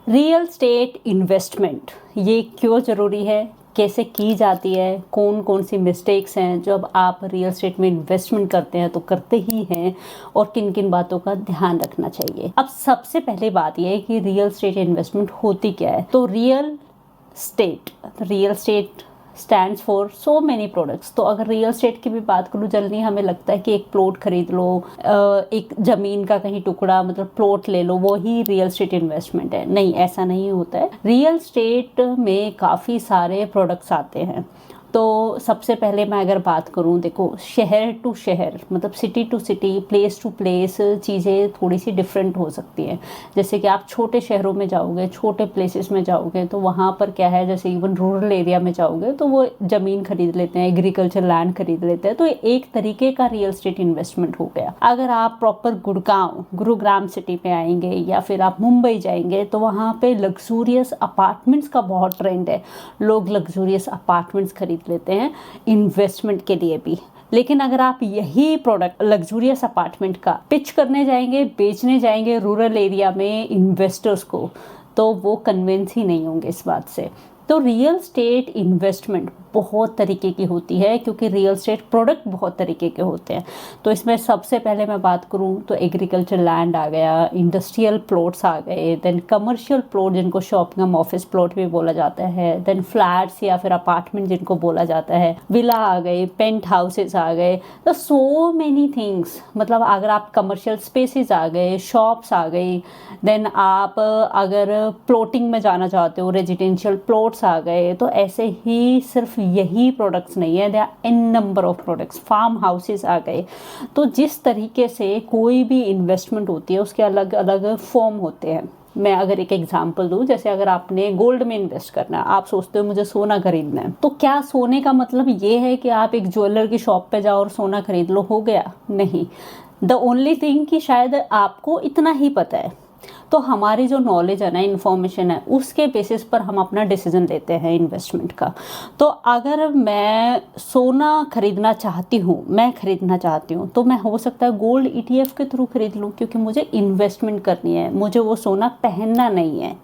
Real state investment ये क्यों ज़रूरी है, कैसे की जाती है, कौन कौन सी मिस्टेक्स हैं जब आप रियल स्टेट में इन्वेस्टमेंट करते हैं तो करते ही हैं, और किन किन बातों का ध्यान रखना चाहिए। अब सबसे पहले बात यह है कि रियल स्टेट इन्वेस्टमेंट होती क्या है। तो real state stands for so many products. तो अगर रियल स्टेट की भी बात करूँ, जल्दी हमें लगता है कि एक प्लॉट खरीद लो, एक ज़मीन का कहीं टुकड़ा मतलब प्लॉट ले लो, वो ही रियल स्टेट इन्वेस्टमेंट है। नहीं, ऐसा नहीं होता है। रियल स्टेट में काफ़ी सारे प्रोडक्ट्स आते हैं। तो सबसे पहले मैं अगर बात करूं, देखो, शहर टू शहर मतलब city to city, place to place चीज़ें थोड़ी सी डिफरेंट हो सकती हैं। जैसे कि आप छोटे शहरों में जाओगे, छोटे प्लेसेस में जाओगे तो वहाँ पर क्या है, जैसे इवन रूरल एरिया में जाओगे तो वो ज़मीन खरीद लेते हैं, एग्रीकल्चर लैंड खरीद लेते हैं। तो एक तरीके का रियल स्टेट इन्वेस्टमेंट हो गया। अगर आप प्रॉपर गुरुग्राम सिटी में आएंगे या फिर आप मुंबई जाएंगे तो वहाँ पे लग्जूरियस अपार्टमेंट्स का बहुत ट्रेंड है। लोग लग्जूरियस अपार्टमेंट्स खरीद लेते हैं इन्वेस्टमेंट के लिए भी। लेकिन अगर आप यही प्रोडक्ट लग्जूरियस अपार्टमेंट का पिच करने जाएंगे, बेचने जाएंगे रूरल एरिया में इन्वेस्टर्स को, तो वो कन्विंस ही नहीं होंगे इस बात से। तो रियल स्टेट इन्वेस्टमेंट बहुत तरीके की होती है, क्योंकि रियल स्टेट प्रोडक्ट बहुत तरीके के होते हैं। तो इसमें सबसे पहले मैं बात करूं तो एग्रीकल्चर लैंड आ गया, इंडस्ट्रियल प्लॉट्स आ गए, देन कमर्शियल प्लॉट जिनको शॉपिंग ऑफिस प्लॉट भी बोला जाता है, देन फ्लैट्स या फिर अपार्टमेंट जिनको बोला जाता है, विला आ गए, पेंट हाउसेस आ गए। तो सो मैनी थिंग्स, मतलब अगर आप कमर्शियल स्पेसेस आ गए, शॉप्स आ गई, देन आप अगर प्लॉटिंग में जाना चाहते हो, रेजिडेंशियल प्लॉट्स आ गए। तो ऐसे ही सिर्फ यही प्रोडक्ट्स नहीं है, there are an number of products, farm houses आ गए। तो जिस तरीके से कोई भी इन्वेस्टमेंट होती है उसके अलग अलग फॉर्म होते हैं। मैं अगर एक एग्जांपल दूं, जैसे अगर आपने गोल्ड में इन्वेस्ट करना है, आप सोचते हो मुझे सोना खरीदना है, तो क्या सोने का मतलब ये है कि आप एक ज्वेलर की शॉप पे जाओ और सोना खरीद लो, हो गया? नहीं। द ओनली थिंग कि शायद आपको इतना ही पता है। तो हमारी जो नॉलेज है ना, इन्फॉर्मेशन है, उसके बेसिस पर हम अपना डिसीजन लेते हैं इन्वेस्टमेंट का। तो अगर मैं सोना खरीदना चाहती हूँ तो मैं हो सकता है गोल्ड ETF के थ्रू खरीद लूँ, क्योंकि मुझे इन्वेस्टमेंट करनी है, मुझे वो सोना पहनना नहीं है।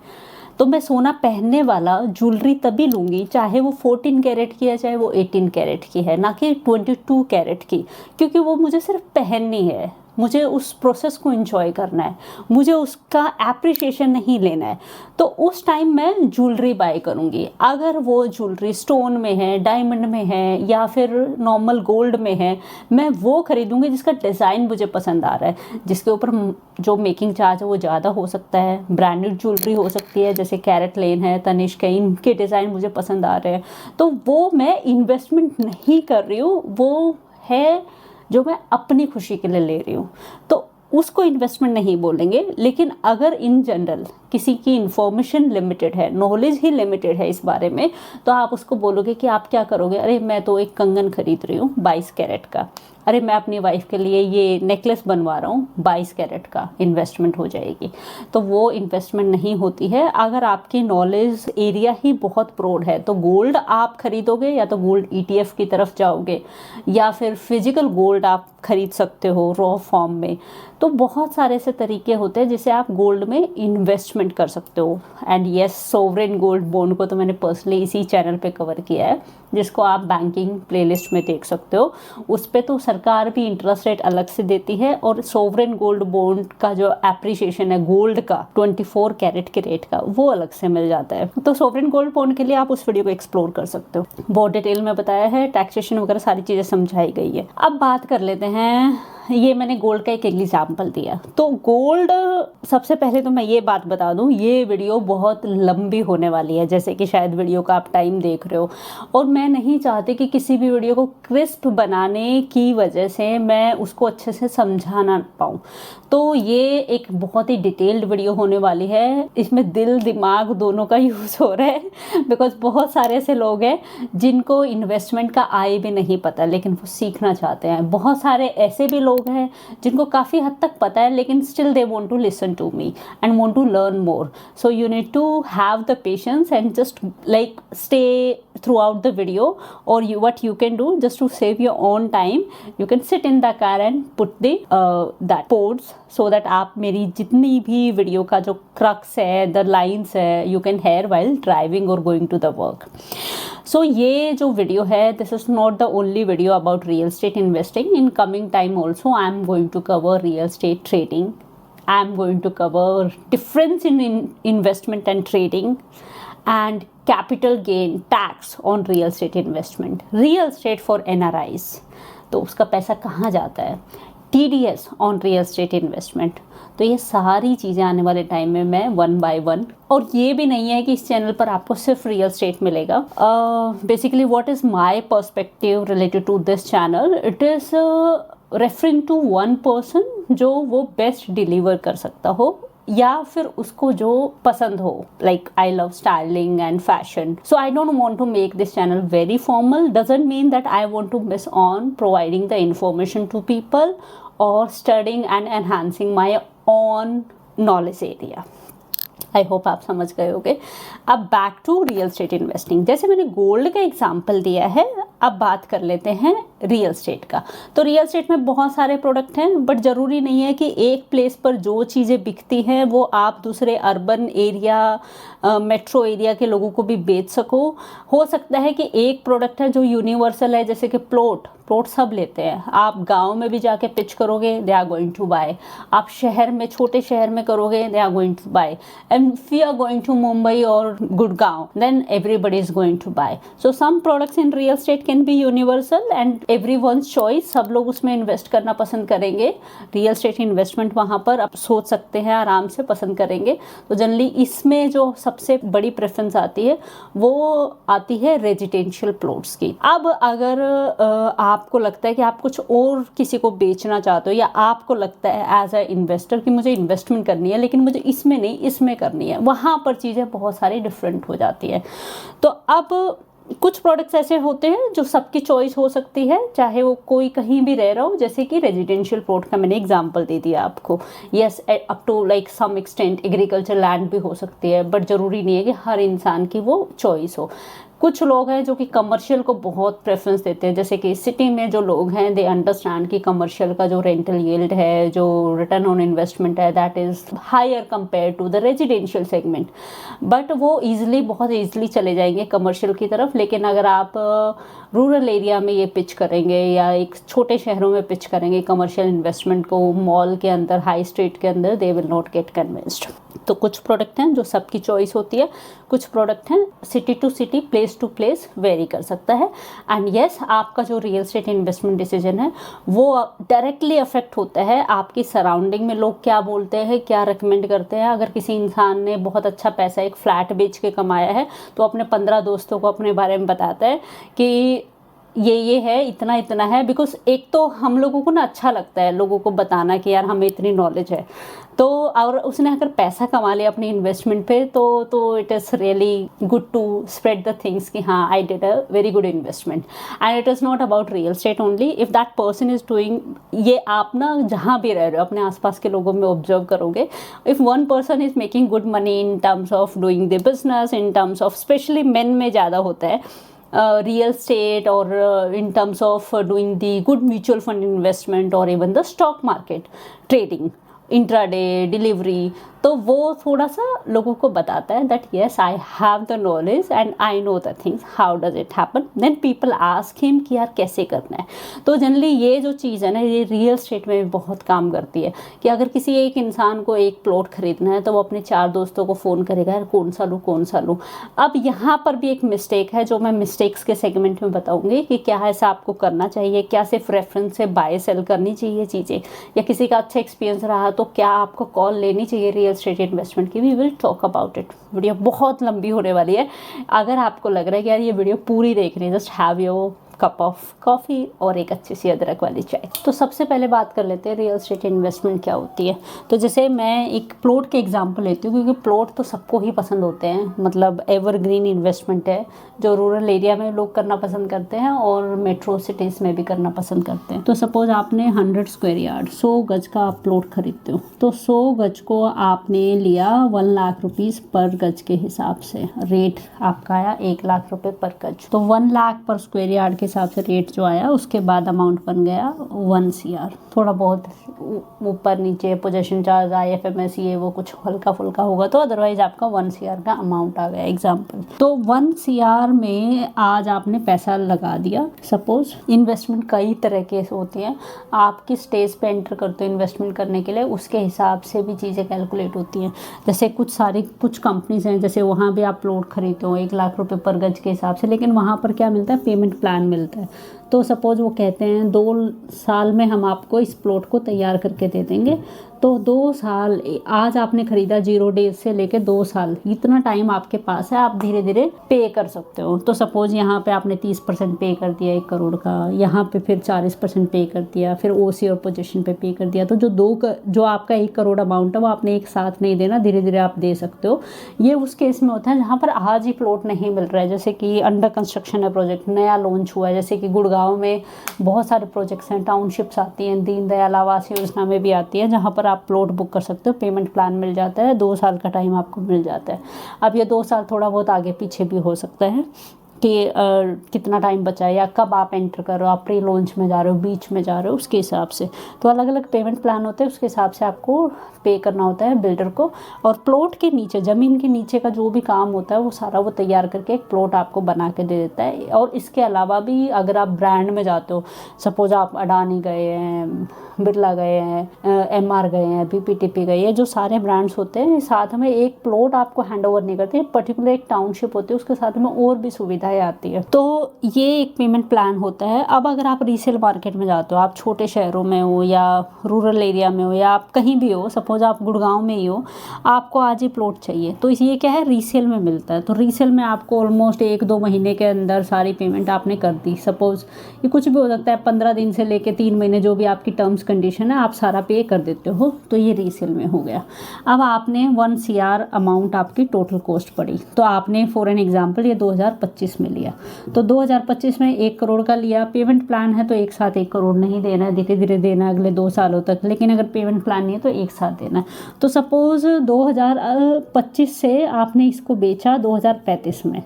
तो मैं सोना पहनने वाला ज्वेलरी तभी लूँगी चाहे वो 14 कैरेट की है, चाहे वो 18 कैरेट की है, ना कि 22 कैरेट की, क्योंकि वो मुझे सिर्फ पहननी है। मुझे उस प्रोसेस को एंजॉय करना है, मुझे उसका एप्रिसिएशन नहीं लेना है। तो उस टाइम मैं ज्वेलरी बाय करूँगी। अगर वो ज्वेलरी स्टोन में है, डायमंड में है या फिर नॉर्मल गोल्ड में है, मैं वो खरीदूँगी जिसका डिज़ाइन मुझे पसंद आ रहा है, जिसके ऊपर जो मेकिंग चार्ज है वो ज़्यादा हो सकता है। ब्रांडेड ज्वेलरी हो सकती है, जैसे कैरेट लेन है, तनिष्क है, इनके डिज़ाइन मुझे पसंद आ रहे हैं। तो वो मैं इन्वेस्टमेंट नहीं कर रही हूँ, वो है जो मैं अपनी खुशी के लिए ले रही हूँ, तो उसको इन्वेस्टमेंट नहीं बोलेंगे। लेकिन अगर इन जनरल किसी की इन्फॉर्मेशन लिमिटेड है, नॉलेज ही लिमिटेड है इस बारे में, तो आप उसको बोलोगे कि आप क्या करोगे, अरे मैं तो एक कंगन खरीद रही हूँ 22 कैरेट का, अरे मैं अपनी वाइफ के लिए ये नेकलेस बनवा रहा हूँ 22 कैरेट का, इन्वेस्टमेंट हो जाएगी। तो वो इन्वेस्टमेंट नहीं होती है। अगर आपकी नॉलेज एरिया ही बहुत ब्रॉड है तो गोल्ड आप खरीदोगे, या तो गोल्ड ETF की तरफ जाओगे, या फिर फिजिकल गोल्ड आप खरीद सकते हो रॉ फॉर्म में। तो बहुत सारे ऐसे तरीके होते हैं जिसे आप गोल्ड में इन्वेस्टमेंट कर सकते हो। And yes, sovereign gold bond को तो मैंने पर्सनली इसी चैनल पे कवर किया है, जिसको आप बैंकिंग प्लेलिस्ट में देख सकते हो। उस पे तो सरकार भी इंटरेस्ट रेट अलग से देती है, और सोवरेन गोल्ड बॉन्ड का जो एप्रिसिएशन है गोल्ड का 24 कैरेट के रेट का, वो अलग से मिल जाता है। तो सोवरेन गोल्ड बॉन्ड के लिए आप उस वीडियो को एक्सप्लोर कर सकते हो, बहुत डिटेल में बताया है, टैक्सेशन वगैरह सारी चीज़ें समझाई गई है। अब बात कर लेते हैं, ये मैंने गोल्ड का एक एग्जाम्पल दिया। तो गोल्ड, सबसे पहले तो मैं ये बात बता दूं, ये वीडियो बहुत लंबी होने वाली है, जैसे कि शायद वीडियो का आप टाइम देख रहे हो, और मैं नहीं चाहती कि किसी भी वीडियो को क्रिस्प बनाने की वजह से मैं उसको अच्छे से समझा ना पाऊँ। तो ये एक बहुत ही डिटेल्ड वीडियो होने वाली है, इसमें दिल दिमाग दोनों का यूज़ हो रहा है, बिकॉज बहुत सारे ऐसे लोग हैं जिनको इन्वेस्टमेंट का आए भी नहीं पता, लेकिन वो सीखना चाहते हैं। बहुत सारे ऐसे भी लोग लोग हैं जिनको काफ़ी हद तक पता है, लेकिन still they want to listen to me and want to learn more. So you need to have the patience and just like stay throughout the video, or what you can do just to save your own time, you can sit in the car and put the that pods so that आप मेरी जितनी भी video का जो crux है, the lines है, you can hear while driving or going to the work. So ये जो वीडियो है, this is not the only video about real estate investing. In coming time also I am going to cover real estate trading. I am going to cover difference in investment and trading and capital gain tax on real estate investment, real estate for NRIs, तो उसका पैसा कहाँ जाता है, TDS on real estate investment. तो ये सारी चीज़ें आने वाले टाइम में मैं 1 by 1, और ये भी नहीं है कि इस चैनल पर आपको सिर्फ रियल एस्टेट मिलेगा. Basically what is my perspective related to this channel, it is referring to one person जो वो बेस्ट डिलीवर कर सकता हो या फिर उसको जो पसंद हो. Like I love styling and fashion, so I don't want to make this channel very formal. Doesn't mean that I want to miss on providing the information to people और studying and enhancing my own knowledge area. I hope आप समझ गए होंगे. अब back to real estate investing. जैसे मैंने gold का example दिया है, अब बात कर लेते हैं रियल एस्टेट का. तो रियल एस्टेट में बहुत सारे प्रोडक्ट हैं, बट ज़रूरी नहीं है कि एक प्लेस पर जो चीज़ें बिकती हैं वो आप दूसरे अर्बन एरिया, मेट्रो एरिया के लोगों को भी बेच सको. हो सकता है कि एक प्रोडक्ट है जो यूनिवर्सल है, जैसे कि प्लॉट सब लेते हैं. आप गांव में भी जाके पिच करोगे, they are going to buy. आप शहर में, छोटे शहर में करोगे, they are going to buy. And if you are going to Mumbai और Gurgaon, then everybody is going to buy. So some products in real estate can be universal and everyone's choice. सब लोग उसमें इन्वेस्ट करना पसंद करेंगे. रियल एस्टेट इन्वेस्टमेंट वहाँ पर आप सोच सकते हैं, आराम से पसंद करेंगे. तो जनरली इसमें जो सबसे बड़ी प्रेफरेंस आती है वो आती है रेजिडेंशियल प्लॉट्स की. अब अगर आपको लगता है कि आप कुछ और किसी को बेचना चाहते हो, या आपको लगता है एज अ इन्वेस्टर कि मुझे इन्वेस्टमेंट करनी है लेकिन मुझे इसमें नहीं इसमें करनी है, वहाँ पर चीज़ें बहुत सारी डिफरेंट हो जाती है. तो अब कुछ प्रोडक्ट्स ऐसे होते हैं जो सबकी चॉइस हो सकती है, चाहे वो कोई कहीं भी रह रहा हो. जैसे कि रेजिडेंशियल प्लॉट का मैंने एग्जांपल दे दिया आपको. Yes, up to like some extent agriculture land भी हो सकती है, बट ज़रूरी नहीं है कि हर इंसान की वो चॉइस हो. कुछ लोग हैं जो कि कमर्शियल को बहुत प्रेफरेंस देते हैं. जैसे कि सिटी में जो लोग हैं, दे अंडरस्टैंड कि कमर्शियल का जो रेंटल यील्ड है, जो रिटर्न ऑन इन्वेस्टमेंट है, that is higher compare to the residential segment. But वो बहुत ईजिली चले जाएंगे कमर्शियल की तरफ. लेकिन अगर आप रूरल एरिया में ये पिच करेंगे या एक छोटे शहरों में पिच करेंगे कमर्शियल इन्वेस्टमेंट को, मॉल के अंदर, हाई स्ट्रीट के अंदर, they will not gate convinced. तो कुछ प्रोडक्ट हैं जो सबकी चॉइस होती है, कुछ प्रोडक्ट हैं city to city, place to place vary कर सकता है. एंड यस, आपका जो रियल एस्टेट इन्वेस्टमेंट डिसीजन है वो डायरेक्टली अफेक्ट होता है आपकी सराउंडिंग में लोग क्या बोलते हैं, क्या रिकमेंड करते हैं. अगर किसी इंसान ने बहुत अच्छा पैसा एक फ्लैट बेच के कमाया है तो अपने 15 दोस्तों को अपने बारे में बताता है कि ये है, इतना इतना है. बिकॉज एक तो हम लोगों को ना अच्छा लगता है लोगों को बताना कि यार हमें इतनी नॉलेज है. तो और उसने अगर पैसा कमा लिया अपनी इन्वेस्टमेंट पे तो it is really good to spread the things कि हाँ, I did a very good investment. And it is not about real estate only. If that person is doing, ये आप ना जहाँ भी रह रहे हो अपने आसपास के लोगों में ऑब्जर्व करोगे, if one person is making good money in terms of doing the business, in terms of, specially main में ज़्यादा होता है real estate, or in terms of doing the good mutual fund investment, or even the stock market trading, intraday, delivery. तो वो थोड़ा सा लोगों को बताता है that yes, I have the knowledge and I know the things, how does it happen. Then people ask him कि यार कैसे करना है. तो जनरली ये जो चीज़ है ना, ये रियल एस्टेट में भी बहुत काम करती है कि अगर किसी एक इंसान को एक प्लॉट खरीदना है तो वो अपने 4 दोस्तों को फ़ोन करेगा, यार कौन सा लूँ. अब यहाँ पर भी एक मिस्टेक है जो मैं मिस्टेक्स के सेगमेंट में बताऊँगी कि क्या ऐसा आपको करना चाहिए, क्या सिर्फ रेफरेंस से बाय सेल करनी चाहिए चीज़ें, या किसी का अच्छा एक्सपीरियंस रहा तो क्या आपको कॉल लेनी चाहिए रियल एस्टेट इन्वेस्टमेंट की. We will talk about it. Video बहुत लंबी होने वाली है. अगर आपको लग रहा है कि यार ये वीडियो पूरी देखनी है, just have your cup of coffee और एक अच्छी सी अदरक वाली चाय। तो सबसे पहले बात कर लेते हैं रियल एस्टेट इन्वेस्टमेंट क्या होती है। तो जैसे मैं एक प्लॉट के एग्जांपल लेती हूँ, क्योंकि प्लॉट तो सबको ही पसंद होते हैं, मतलब एवरग्रीन इन्वेस्टमेंट है जो रूरल एरिया में लोग करना पसंद करते हैं और मेट्रो सिटीज़ में भी करना पसंद करते हैं। तो सपोज आपने 100 स्क्वायर यार्ड 100 गज का आप प्लॉट खरीदते हो, तो 100 गज को आपने लिया 1 लाख रुपीज़ पर गज के हिसाब से, रेट आपका आया 1 लाख रुपए पर गज। तो 1 लाख पर स्क्वायर यार्ड के हिसाब से रेट जो आया, उसके बाद अमाउंट बन गया 1 CR। थोड़ा बहुत ऊपर नीचे पोजेशन चार्ज, IFMS ये वो कुछ हल्का फुल्का होगा, तो अदरवाइज आपका 1 CR का अमाउंट आ गया एग्जाम्पल। तो 1 CR में आज आपने पैसा लगा दिया। सपोज इन्वेस्टमेंट कई तरह के होती हैं, आप किस स्टेज पे एंटर करते हो इन्वेस्टमेंट करने के लिए, उसके हिसाब से भी चीज़ें कैलकुलेट होती हैं। जैसे कुछ कंपनीज हैं, जैसे वहाँ भी आप प्लॉट खरीदते हो 1 लाख रुपए पर गज के हिसाब से, लेकिन वहाँ पर क्या मिलता है, पेमेंट प्लान मिलता है। तो सपोज़ वो कहते हैं 2 साल में हम आपको इस प्लॉट को तैयार करके दे देंगे। तो 2 साल, आज आपने ख़रीदा 0 डेज से लेके 2 साल, इतना टाइम आपके पास है, आप धीरे धीरे पे कर सकते हो। तो सपोज़ यहाँ पे आपने 30% पे कर दिया 1 करोड़ का, यहाँ पे फिर 40% पे कर दिया, फिर OC और पोजीशन पे कर दिया। तो जो आपका 1 करोड़ अमाउंट है वो आपने एक साथ नहीं देना, धीरे धीरे आप दे सकते हो। ये उस केस में होता है जहाँ पर आज ही प्लॉट नहीं मिल रहा है, जैसे कि अंडर कंस्ट्रक्शन है प्रोजेक्ट, नया लॉन्च हुआ है, जैसे कि गुड़गांव में बहुत सारे प्रोजेक्ट्स हैं, टाउनशिप्स आती हैं, दीनदयाल आवास योजना में भी आती है, जहाँ पर आप प्लॉट बुक कर सकते हो, पेमेंट प्लान मिल जाता है, 2 साल का टाइम आपको मिल जाता है। अब ये 2 साल थोड़ा बहुत आगे पीछे भी हो सकता है कि कितना टाइम बचा है या कब आप एंटर कर रहे हो, आप प्री लॉन्च में जा रहे हो, बीच में जा रहे हो, उसके हिसाब से। तो अलग अलग पेमेंट प्लान होते हैं, उसके हिसाब से आपको पे करना होता है बिल्डर को। और प्लॉट के नीचे, ज़मीन के नीचे का जो भी काम होता है वो सारा वो तैयार करके एक प्लॉट आपको बना के दे देता है। और इसके अलावा भी अगर आप ब्रांड में जाते हो, सपोज आप अडानी गए हैं, बिरला गए हैं, MR गए हैं, PPTP गए हैं, जो सारे ब्रांड्स होते हैं, साथ में एक प्लॉट आपको हैंड ओवर नहीं करते, पर्टिकुलर एक टाउनशिप होती है, उसके साथ में और भी सुविधाएं आती है। तो ये एक पेमेंट प्लान होता है। अब अगर आप रीसेल मार्केट में जाते हो, आप छोटे शहरों में हो या रूरल एरिया में हो या आप कहीं भी हो, सपोज आप गुड़गांव में ही हो, आपको आज ही प्लॉट चाहिए, तो ये क्या है, रीसेल में मिलता है। तो रीसेल में आपको ऑलमोस्ट 1-2 महीने के अंदर सारी पेमेंट आपने कर दी। सपोज ये कुछ भी हो सकता है, 15 दिन से लेके 3 महीने, जो भी आपकी टर्म्स कंडीशन है, आप सारा पे कर देते हो, तो ये रीसेल में हो गया। अब आपने 1 CR अमाउंट आपकी टोटल कॉस्ट पड़ी, तो आपने फॉर एन एग्जांपल ये 2025 में लिया, तो 2025 में 1 करोड़ का लिया। पेमेंट प्लान है तो एक साथ 1 करोड़ नहीं देना है, धीरे धीरे देना है अगले 2 सालों तक। लेकिन अगर पेमेंट प्लान नहीं है तो एक साथ देना है। तो सपोज 2025 से आपने इसको बेचा 2035 में।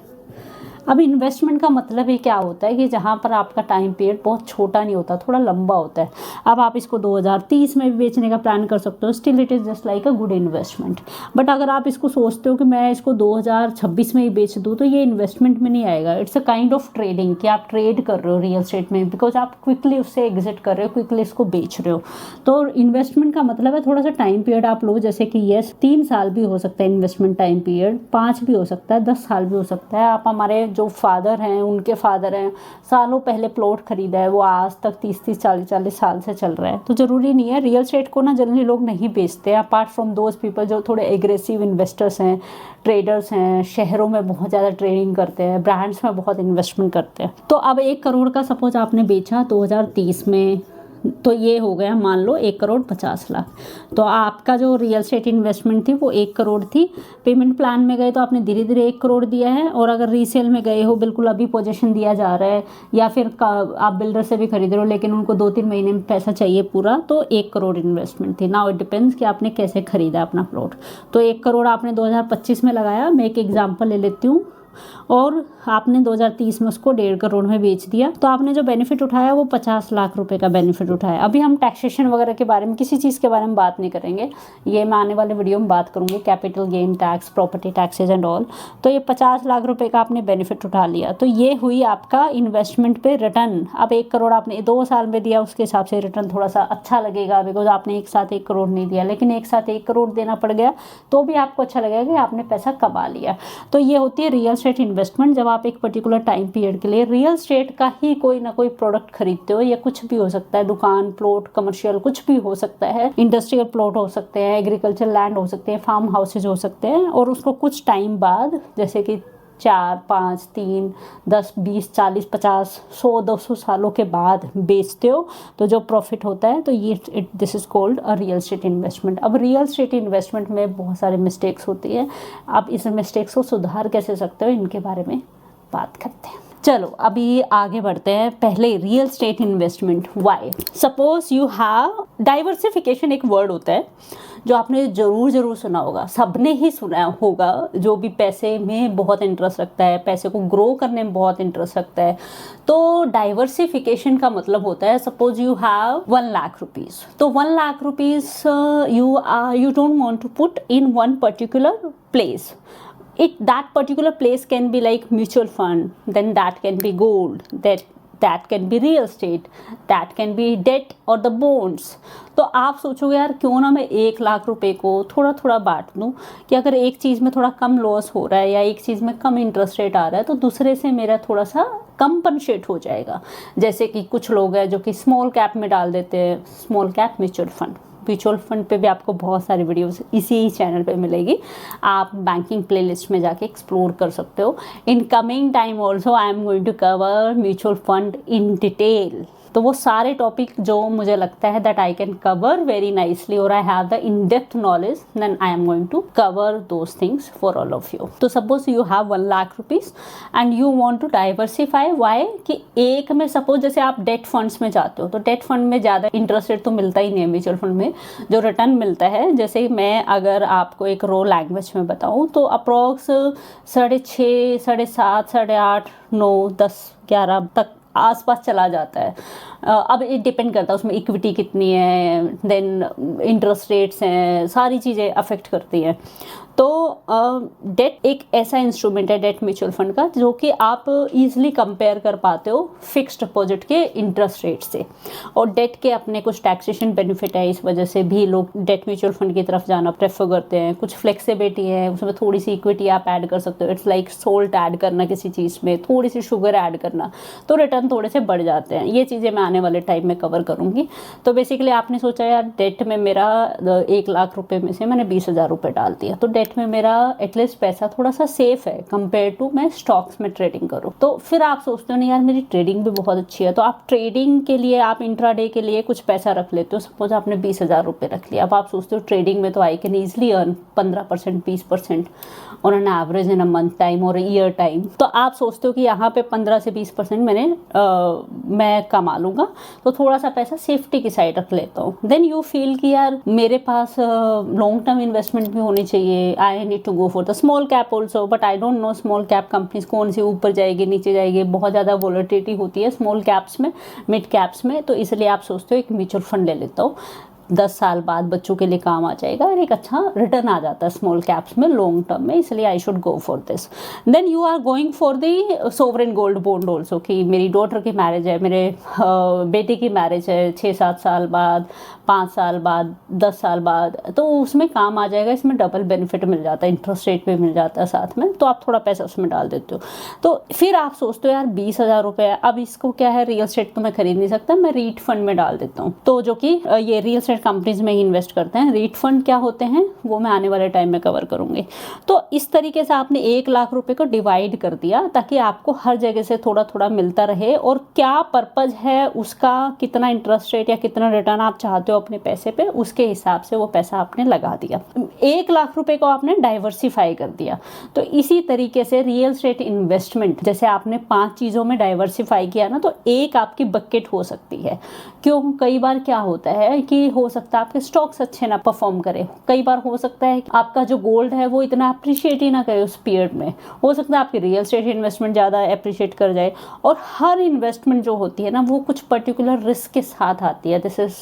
अब इन्वेस्टमेंट का मतलब ये क्या होता है कि जहाँ पर आपका टाइम पीरियड बहुत छोटा नहीं होता, थोड़ा लंबा होता है। अब आप इसको 2030 में भी बेचने का प्लान कर सकते हो, still it is just like a good investment. But अगर आप इसको सोचते हो कि मैं इसको 2026 में ही बेच दूँ, तो ये इन्वेस्टमेंट में नहीं आएगा। It's a kind of trading, कि आप ट्रेड कर रहे हो रियल एस्टेट में, बिकॉज आप क्विकली उससे एग्जिट कर रहे हो, क्विकली इसको बेच रहे हो। तो इन्वेस्टमेंट का मतलब है थोड़ा सा टाइम पीरियड आप लो, जैसे कि यस 3 साल भी हो सकता है इन्वेस्टमेंट टाइम पीरियड, 5 भी हो सकता है, 10 साल भी हो सकता है। आप हमारे जो फादर हैं, उनके फादर हैं, सालों पहले प्लॉट खरीदा है, वो आज तक 30-30, 40-40 साल से चल रहा है। तो ज़रूरी नहीं है, रियल एस्टेट को ना जनरली लोग नहीं बेचते हैं, अपार्ट फ्रॉम दोज पीपल जो थोड़े एग्रेसिव इन्वेस्टर्स हैं, ट्रेडर्स हैं, शहरों में बहुत ज़्यादा ट्रेडिंग करते हैं, ब्रांड्स में बहुत इन्वेस्टमेंट करते हैं। तो अब 1 करोड़ का सपोज आपने बेचा 2030 में, तो ये हो गया मान लो 1 करोड़ 50 लाख। तो आपका जो रियल एस्टेट इन्वेस्टमेंट थी वो 1 करोड़ थी। पेमेंट प्लान में गए तो आपने धीरे धीरे 1 करोड़ दिया है, और अगर रीसेल में गए हो, बिल्कुल अभी पोजीशन दिया जा रहा है, या फिर आप बिल्डर से भी खरीद रहे हो लेकिन उनको 2-3 महीने में पैसा चाहिए पूरा, तो 1 करोड़ इन्वेस्टमेंट थी। नाउ इट डिपेंड्स कि आपने कैसे खरीदा अपना प्लॉट। तो 1 करोड़ आपने 2025 में लगाया, मैं एक एग्जाम्पल ले लेती हूँ, और आपने 2030 में उसको 1.5 करोड़ में बेच दिया, तो आपने जो बेनिफिट उठाया वो 50 लाख रुपए का बेनिफिट उठाया। अभी हम टैक्सेशन वगैरह के बारे में, किसी चीज़ के बारे में बात नहीं करेंगे, ये मैं आने वाले वीडियो में बात करूंगी, capital gain tax, property taxes and all. तो ये 50 लाख रुपए का आपने बेनिफिट उठा लिया, तो ये हुई आपका इन्वेस्टमेंट पे रिटर्न। अब 1 करोड़ आपने 2 साल में दिया, उसके हिसाब से रिटर्न थोड़ा सा अच्छा लगेगा, बिकॉज आपने एक साथ 1 करोड़ नहीं दिया, लेकिन एक साथ 1 करोड़ देना पड़ गया तो भी आपको अच्छा लगेगा कि आपने पैसा कमा लिया। तो ये होती है रियल एस्टेट इन्वेस्टमेंट। जब आप एक पर्टिकुलर टाइम पीरियड के लिए रियल एस्टेट का ही कोई ना कोई प्रोडक्ट खरीदते हो, या कुछ भी हो सकता है, दुकान, प्लॉट, कमर्शियल, कुछ भी हो सकता है, इंडस्ट्रियल प्लॉट हो सकते हैं, एग्रीकल्चर लैंड हो सकते हैं, फार्म हाउसेज हो सकते हैं, और उसको कुछ टाइम बाद, जैसे कि 4, 5, 3, 10, 20, 40, 50, 100, 200 सालों के बाद बेचते हो तो जो प्रॉफिट होता है, तो ये this is called a real state investment. अब रियल स्टेट इन्वेस्टमेंट में बहुत सारे मिस्टेक्स होती है, आप इस मिस्टेक्स को सुधार कैसे सकते हो, इनके बारे में बात करते हैं। चलो अभी आगे बढ़ते हैं। पहले real state investment why. Suppose you have, diversification एक वर्ड होता है जो आपने ज़रूर सुना होगा, सबने ही सुना होगा। जो भी पैसे में बहुत इंटरेस्ट रखता है, पैसे को ग्रो करने में बहुत इंटरेस्ट रखता है, तो डाइवर्सिफिकेशन का मतलब होता है, suppose you have 1 lakh rupees, तो 1 lakh rupees you don't want to put in one particular place. That particular place can be like mutual fund, then that can be gold, that can be real estate, that can be debt or the bonds. तो आप सोचोगे यार क्यों ना मैं 1 लाख रुपए को थोड़ा थोड़ा बांट दूं, कि अगर एक चीज़ में थोड़ा कम लॉस हो रहा है या एक चीज़ में कम इंटरेस्ट रेट आ रहा है तो दूसरे से मेरा थोड़ा सा कंपनसेट हो जाएगा। जैसे कि कुछ लोग हैं जो कि स्मॉल कैप में डाल देते हैं, स्मॉल कैप म्यूचुअल फंड पे भी आपको बहुत सारी वीडियोस इसी चैनल पे मिलेगी, आप बैंकिंग प्लेलिस्ट में जाके एक्सप्लोर कर सकते हो। In coming time also I am going to cover mutual fund in detail. तो वो सारे टॉपिक जो मुझे लगता है that I can cover very nicely और I have the in depth knowledge, then I am going to cover those things for all of you. तो suppose you have 1 lakh rupees and you want to diversify. Why? कि एक में suppose जैसे आप date funds में जाते हो तो डेट फंड में ज़्यादा इंटरेस्ट रेट तो मिलता ही नहीं है, म्यूचुअल फंड में जो रिटर्न मिलता है, जैसे मैं अगर आपको एक रो लैंग्वेज में बताऊँ तो अप्रॉक्स 6.5, 7.5, 8.5, 9, 10, 11 तक आसपास चला जाता है। अब ये डिपेंड करता है उसमें इक्विटी कितनी है, देन इंटरेस्ट रेट्स हैं, सारी चीज़ें अफेक्ट करती हैं। तो डेट एक ऐसा इंस्ट्रूमेंट है, डेट म्यूचुअल फंड का, जो कि आप इजीली कंपेयर कर पाते हो फिक्स्ड डिपॉजिट के इंटरेस्ट रेट से। और डेट के अपने कुछ टैक्सेशन बेनिफिट है, इस वजह से भी लोग डेट म्यूचुअल फंड की तरफ जाना प्रेफर करते हैं। कुछ फ्लेक्सिबिलिटी है, उसमें थोड़ी सी इक्विटी आप ऐड कर सकते हो। इट्स लाइक सोल्ट ऐड करना किसी चीज़ में, थोड़ी सी शुगर ऐड करना, तो रिटर्न थोड़े से बढ़ जाते हैं। ये चीज़ें मैं आने वाले टाइम में कवर करूँगी। तो बेसिकली आपने सोचा यार डेट में मेरा 1 लाख रुपये में से मैंने 20,000 रुपये डाल दिया, तो डेट में मेरा एटलीस्ट पैसा थोड़ा सा सेफ है कंपेयर टू मैं स्टॉक्स में ट्रेडिंग करूँ। तो फिर आप सोचते हो नहीं यार मेरी ट्रेडिंग भी बहुत अच्छी है, तो आप ट्रेडिंग के लिए, आप इंट्राडे के लिए कुछ पैसा रख लेते हो। सपोज आपने 20,000 रुपये रख लिया, अब आप सोचते हो ट्रेडिंग में तो I can easily earn 15%, 20% on an average in a month time और ईयर टाइम। तो आप सोचते हो कि यहाँ पे 15 से 20% मैं कमा लूँगा, तो थोड़ा सा पैसा सेफ्टी की साइड रख लेता हूँ। देन यू फील कि यार मेरे पास लॉन्ग टर्म इन्वेस्टमेंट भी होनी चाहिए, I need to go for the small cap also, but I don't know small cap companies कौन सी ऊपर जाएगी नीचे जाएगी, बहुत ज़्यादा वॉलेटिलिटी होती है स्मॉल कैप्स में, मिड कैप्स में। तो इसलिए आप सोचते हो एक म्यूचुअल फंड ले लेता हूँ, 10 साल बाद बच्चों के लिए काम आ जाएगा और एक अच्छा रिटर्न आ जाता है स्मॉल कैप्स में लॉन्ग टर्म में, इसलिए I should go for this. Then you are going for the sovereign gold bond also, कि मेरी डॉटर की मैरिज है, मेरे बेटे की मैरिज है 6-7 साल बाद, 5 साल बाद, 10 साल बाद, तो उसमें काम आ जाएगा। इसमें डबल बेनिफिट मिल जाता है, इंटरेस्ट रेट भी मिल जाता है साथ में, तो आप थोड़ा पैसा उसमें डाल देते हो। तो फिर आप सोचते हो यार 20,000 रुपये, अब इसको क्या है, रियल स्टेट तो मैं खरीद नहीं सकता, मैं रीट फंड में डाल देता हूँ। तो जो कि ये रियल स्टेट कंपनीज में ही इन्वेस्ट करते हैं। रीट फंड क्या होते हैं वो मैं आने वाले टाइम में कवर करूँगी। तो इस तरीके से आपने 1 लाख रुपए को डिवाइड कर दिया ताकि आपको हर जगह से थोड़ा थोड़ा मिलता रहे, और क्या पर्पज़ है उसका, कितना इंटरेस्ट रेट या कितना रिटर्न आप चाहते हो अपने पैसे पे, उसके हिसाब से वो पैसा आपने लगा दिया। 1 लाख रुपए को आपने डाइवर्सिफाई कर दिया। तो इसी तरीके से रियल स्टेट इन्वेस्टमेंट, जैसे आपने 5 चीज़ों में डाइवर्सिफाई किया ना, तो एक आपकी बकेट हो सकती है। क्यों? कई बार क्या होता है कि हो सकता है आपके स्टॉक्स अच्छे ना परफॉर्म करें, कई बार हो सकता है आपका जो गोल्ड है वो इतना अप्रिशिएट ही ना करे उस पीरियड में, हो सकता है आपकी रियल स्टेट इन्वेस्टमेंट ज़्यादा अप्रिशिएट कर जाए। और हर इन्वेस्टमेंट जो होती है ना वो कुछ पर्टिकुलर रिस्क के साथ आती है, this is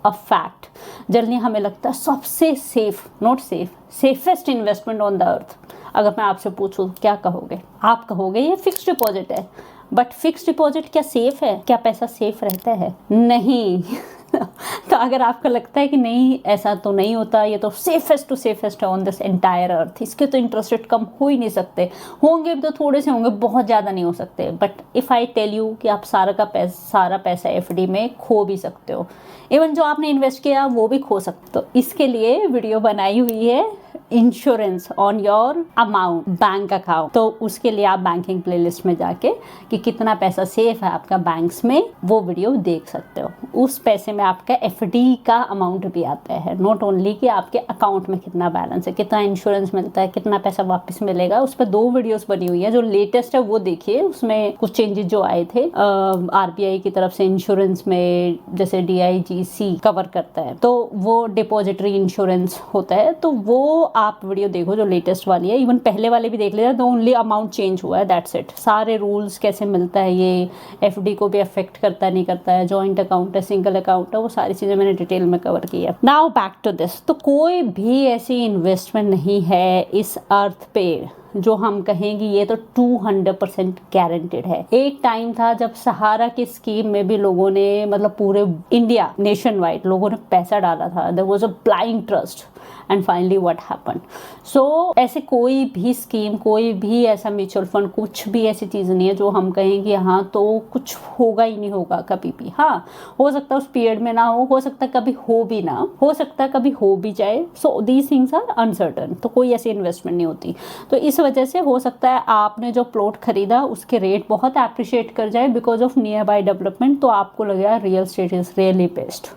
a fact. Generally हमें लगता है सबसे safe, not safe, safest investment on the earth, अगर मैं आपसे पूछूं क्या कहोगे? आप कहोगे ये फिक्स्ड डिपॉजिट है। बट फिक्स्ड डिपॉजिट क्या सेफ है? क्या पैसा सेफ रहता है? नहीं। तो अगर आपको लगता है कि नहीं ऐसा तो नहीं होता, ये तो safest to safest on this entire earth, इसके तो इंटरेस्ट रेट कम हो ही नहीं सकते, होंगे तो थोड़े से होंगे, बहुत ज़्यादा नहीं हो सकते। But if I tell you कि आप सारा पैसा एफडी में खो भी सकते हो, इवन जो आपने इन्वेस्ट किया वो भी खो सकते। तो इसके लिए वीडियो बनाई हुई है insurance on your amount bank account. तो उसके लिए आप बैंकिंग प्लेलिस्ट में जाके कि कितना पैसा सेफ है आपका बैंक्स में, वो वीडियो देख सकते हो। उस पैसे में आपका एफडी का अमाउंट भी आता है, नॉट ओनली कि आपके अकाउंट में कितना बैलेंस है, कितना इंश्योरेंस मिलता है, कितना पैसा वापस मिलेगा। उस पर 2 वीडियोस बनी हुई है, जो लेटेस्ट है वो देखिए, उसमें कुछ चेंजेस जो आए थे आरबीआई की तरफ से इंश्योरेंस में, जैसे DIGC कवर करता है, तो वो डिपॉजिटरी इंश्योरेंस होता है, तो वो आप वीडियो देखो जो लेटेस्ट वाली है। इवन पहले वाले भी देख लेना, तो ओनली अमाउंट चेंज हुआ है, दैट्स इट। सारे रूल्स कैसे मिलता है, ये एफडी को भी अफेक्ट करता है नहीं करता है, जॉइंट अकाउंट है सिंगल अकाउंट है, वो सारी चीज़ें मैंने डिटेल में कवर की है। Now back to this. तो कोई भी ऐसी इन्वेस्टमेंट नहीं है इस अर्थ पे जो हम कहेंगे ये तो 200% गारंटेड है। एक टाइम था जब सहारा की स्कीम में भी लोगों ने, मतलब पूरे इंडिया नेशन वाइड लोगों ने पैसा डाला था, there was a blind trust and finally what happen. So ऐसे कोई भी स्कीम, कोई भी ऐसा म्यूचुअल फंड, कुछ भी ऐसी चीज़ नहीं है जो हम कहेंगे हाँ तो कुछ होगा ही नहीं होगा कभी भी। हाँ, हो सकता है उस पीरियड में ना हो सकता है कभी हो भी ना, हो सकता है कभी हो भी जाए। So these things are uncertain. तो कोई ऐसी इन्वेस्टमेंट नहीं होती। तो इस वजह से हो सकता है आपने जो प्लॉट खरीदा उसके रेट बहुत अप्रिशिएट कर जाए because of near by development, तो आपको लगेगा real estate is really best.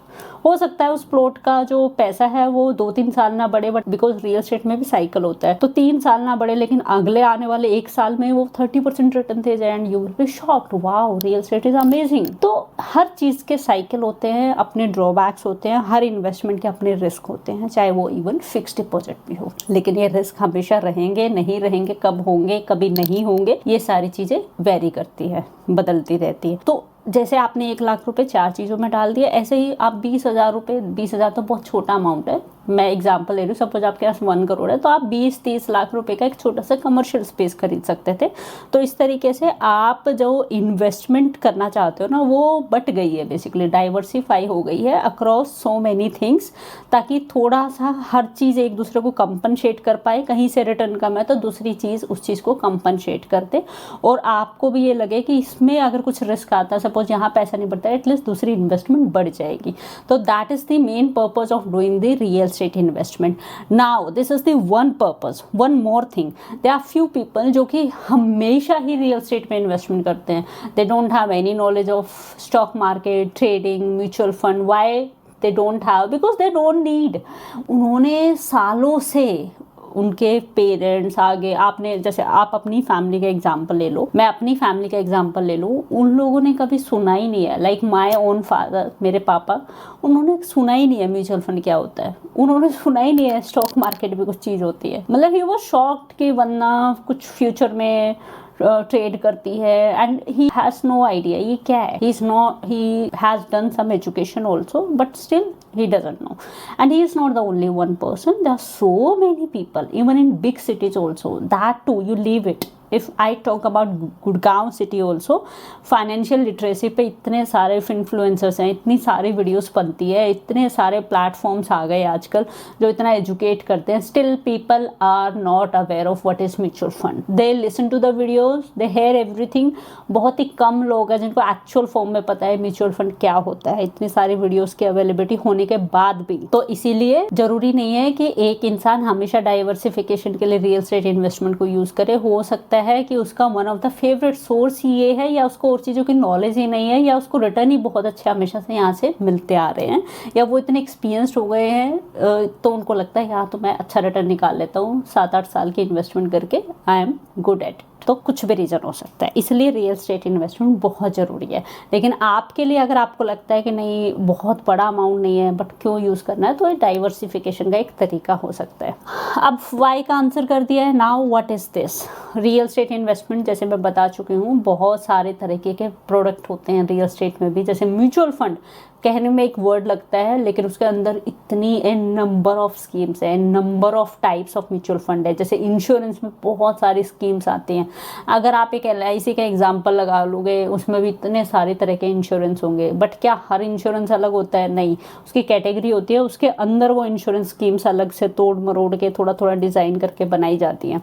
हो सकता है उस प्लॉट का जो पैसा है वो 2-3 साल ना बढ़े, बट बिकॉज रियल एस्टेट में भी साइकिल होता है, तो 3 साल ना बढ़े, लेकिन अगले आने वाले 1 साल में वो 30% रिटर्न दे जाए and you will be shocked, wow real estate is amazing. तो हर चीज़ के साइकिल होते हैं, अपने ड्रॉबैक्स होते हैं, हर इन्वेस्टमेंट के अपने रिस्क होते हैं, चाहे वो इवन फिक्स्ड डिपॉजिट भी हो। लेकिन ये रिस्क हमेशा रहेंगे, नहीं रहेंगे, कब होंगे कभी नहीं होंगे, ये सारी चीज़ें वेरी करती है, बदलती रहती है। तो जैसे आपने 1 लाख रुपए 4 चीज़ों में डाल दिए, ऐसे ही आप 20,000 रुपये, 20,000 तो बहुत छोटा अमाउंट है, मैं एग्जांपल ले रही हूँ, सपोज आपके पास 1 करोड़ है तो आप 20-30 लाख रुपए का एक छोटा सा कमर्शियल स्पेस खरीद सकते थे। तो इस तरीके से आप जो इन्वेस्टमेंट करना चाहते हो ना वो बट गई है, बेसिकली डाइवर्सिफाई हो गई है अक्रॉस सो मैनी थिंग्स, ताकि थोड़ा सा हर चीज़ एक दूसरे को कंपनसेट कर पाए। कहीं से रिटर्न कम है तो दूसरी चीज़ उस चीज़ को कंपनसेट करते, और आपको भी ये लगे कि इसमें अगर कुछ रिस्क आता है, सपोज यहाँ पैसा नहीं बढ़ता है, एटलीस्ट दूसरी इन्वेस्टमेंट बढ़ जाएगी। तो that is the main purpose of doing the real estate investment. Now this is the one purpose. One more thing, there are few people जो कि हमेशा ही रियल एस्टेट में इन्वेस्टमेंट करते हैं, they don't have any knowledge of stock market, trading, mutual fund. Why they don't have? Because they don't need. उन्होंने सालों से, उनके पेरेंट्स आगे, आपने जैसे आप अपनी फैमिली का एग्जांपल ले लो, मैं अपनी फैमिली का एग्जांपल ले लूँ, उन लोगों ने कभी सुना ही नहीं है, लाइक माय ओन फादर, मेरे पापा, उन्होंने सुना ही नहीं है म्यूचुअल फंड क्या होता है, उन्होंने सुना ही नहीं है स्टॉक मार्केट भी कुछ चीज़ होती है। मतलब ही वो शॉक्ड कि वरना कुछ फ्यूचर में ट्रेड करती है and he has no idea ये क्या है। He has done some education also but still he doesn't know, and he is not the only one person. There are so many people even in big cities also, that too you leave it. If I talk about Gurgaon city also, financial literacy पे इतने सारे influencers हैं, इतनी सारी videos बनती है, इतने सारे प्लेटफॉर्म्स आ गए आजकल जो इतना एजुकेट करते हैं, still people are not aware of what is mutual fund. They listen to the videos, they hear everything. बहुत ही कम लोग हैं जिनको एक्चुअल फॉर्म में पता है म्यूचुअल फंड क्या होता है, इतनी सारी वीडियोस की अवेलेबिलिटी होने के बाद भी। तो इसीलिए जरूरी नहीं है कि एक इंसान हमेशा डाइवर्सिफिकेशन के लिए रियल एस्टेट इन्वेस्टमेंट को यूज करे। हो सकता है कि उसका one of the favourite source ये है, या उसको और चीज़ों की नॉलेज ही नहीं है, या उसको रिटर्न ही बहुत अच्छे हमेशा से यहाँ से मिलते आ रहे हैं, या वो इतने एक्सपीरियंस्ड हो गए हैं तो उनको लगता है यहाँ तो मैं अच्छा रिटर्न निकाल लेता हूँ 7-8 साल की इन्वेस्टमेंट करके, आई एम गुड एट। तो कुछ भी रीज़न हो सकता है, इसलिए रियल एस्टेट इन्वेस्टमेंट बहुत ज़रूरी है। लेकिन आपके लिए अगर आपको लगता है कि नहीं बहुत बड़ा अमाउंट नहीं है बट क्यों यूज़ करना है, तो ये डाइवर्सिफिकेशन का एक तरीका हो सकता है। अब वाई का आंसर कर दिया है। Now what is this real estate investment? जैसे मैं बता चुकी हूँ बहुत सारे तरीके के प्रोडक्ट होते हैं रियल एस्टेट में भी, जैसे म्यूचुअल फंड कहने में एक वर्ड लगता है, लेकिन उसके अंदर इतनी ए नंबर ऑफ स्कीम्स है, number of types of mutual fund है। जैसे इंश्योरेंस में बहुत सारी स्कीम्स आती हैं, अगर आप एक LIC का एग्जांपल लगा लोगे, उसमें भी इतने सारे तरह के इंश्योरेंस होंगे। बट क्या हर इंश्योरेंस अलग होता है? नहीं, उसकी कैटेगरी होती है, उसके अंदर वो इंश्योरेंस स्कीम्स अलग से तोड़ मरोड़ के थोड़ा थोड़ा डिज़ाइन करके बनाई जाती हैं।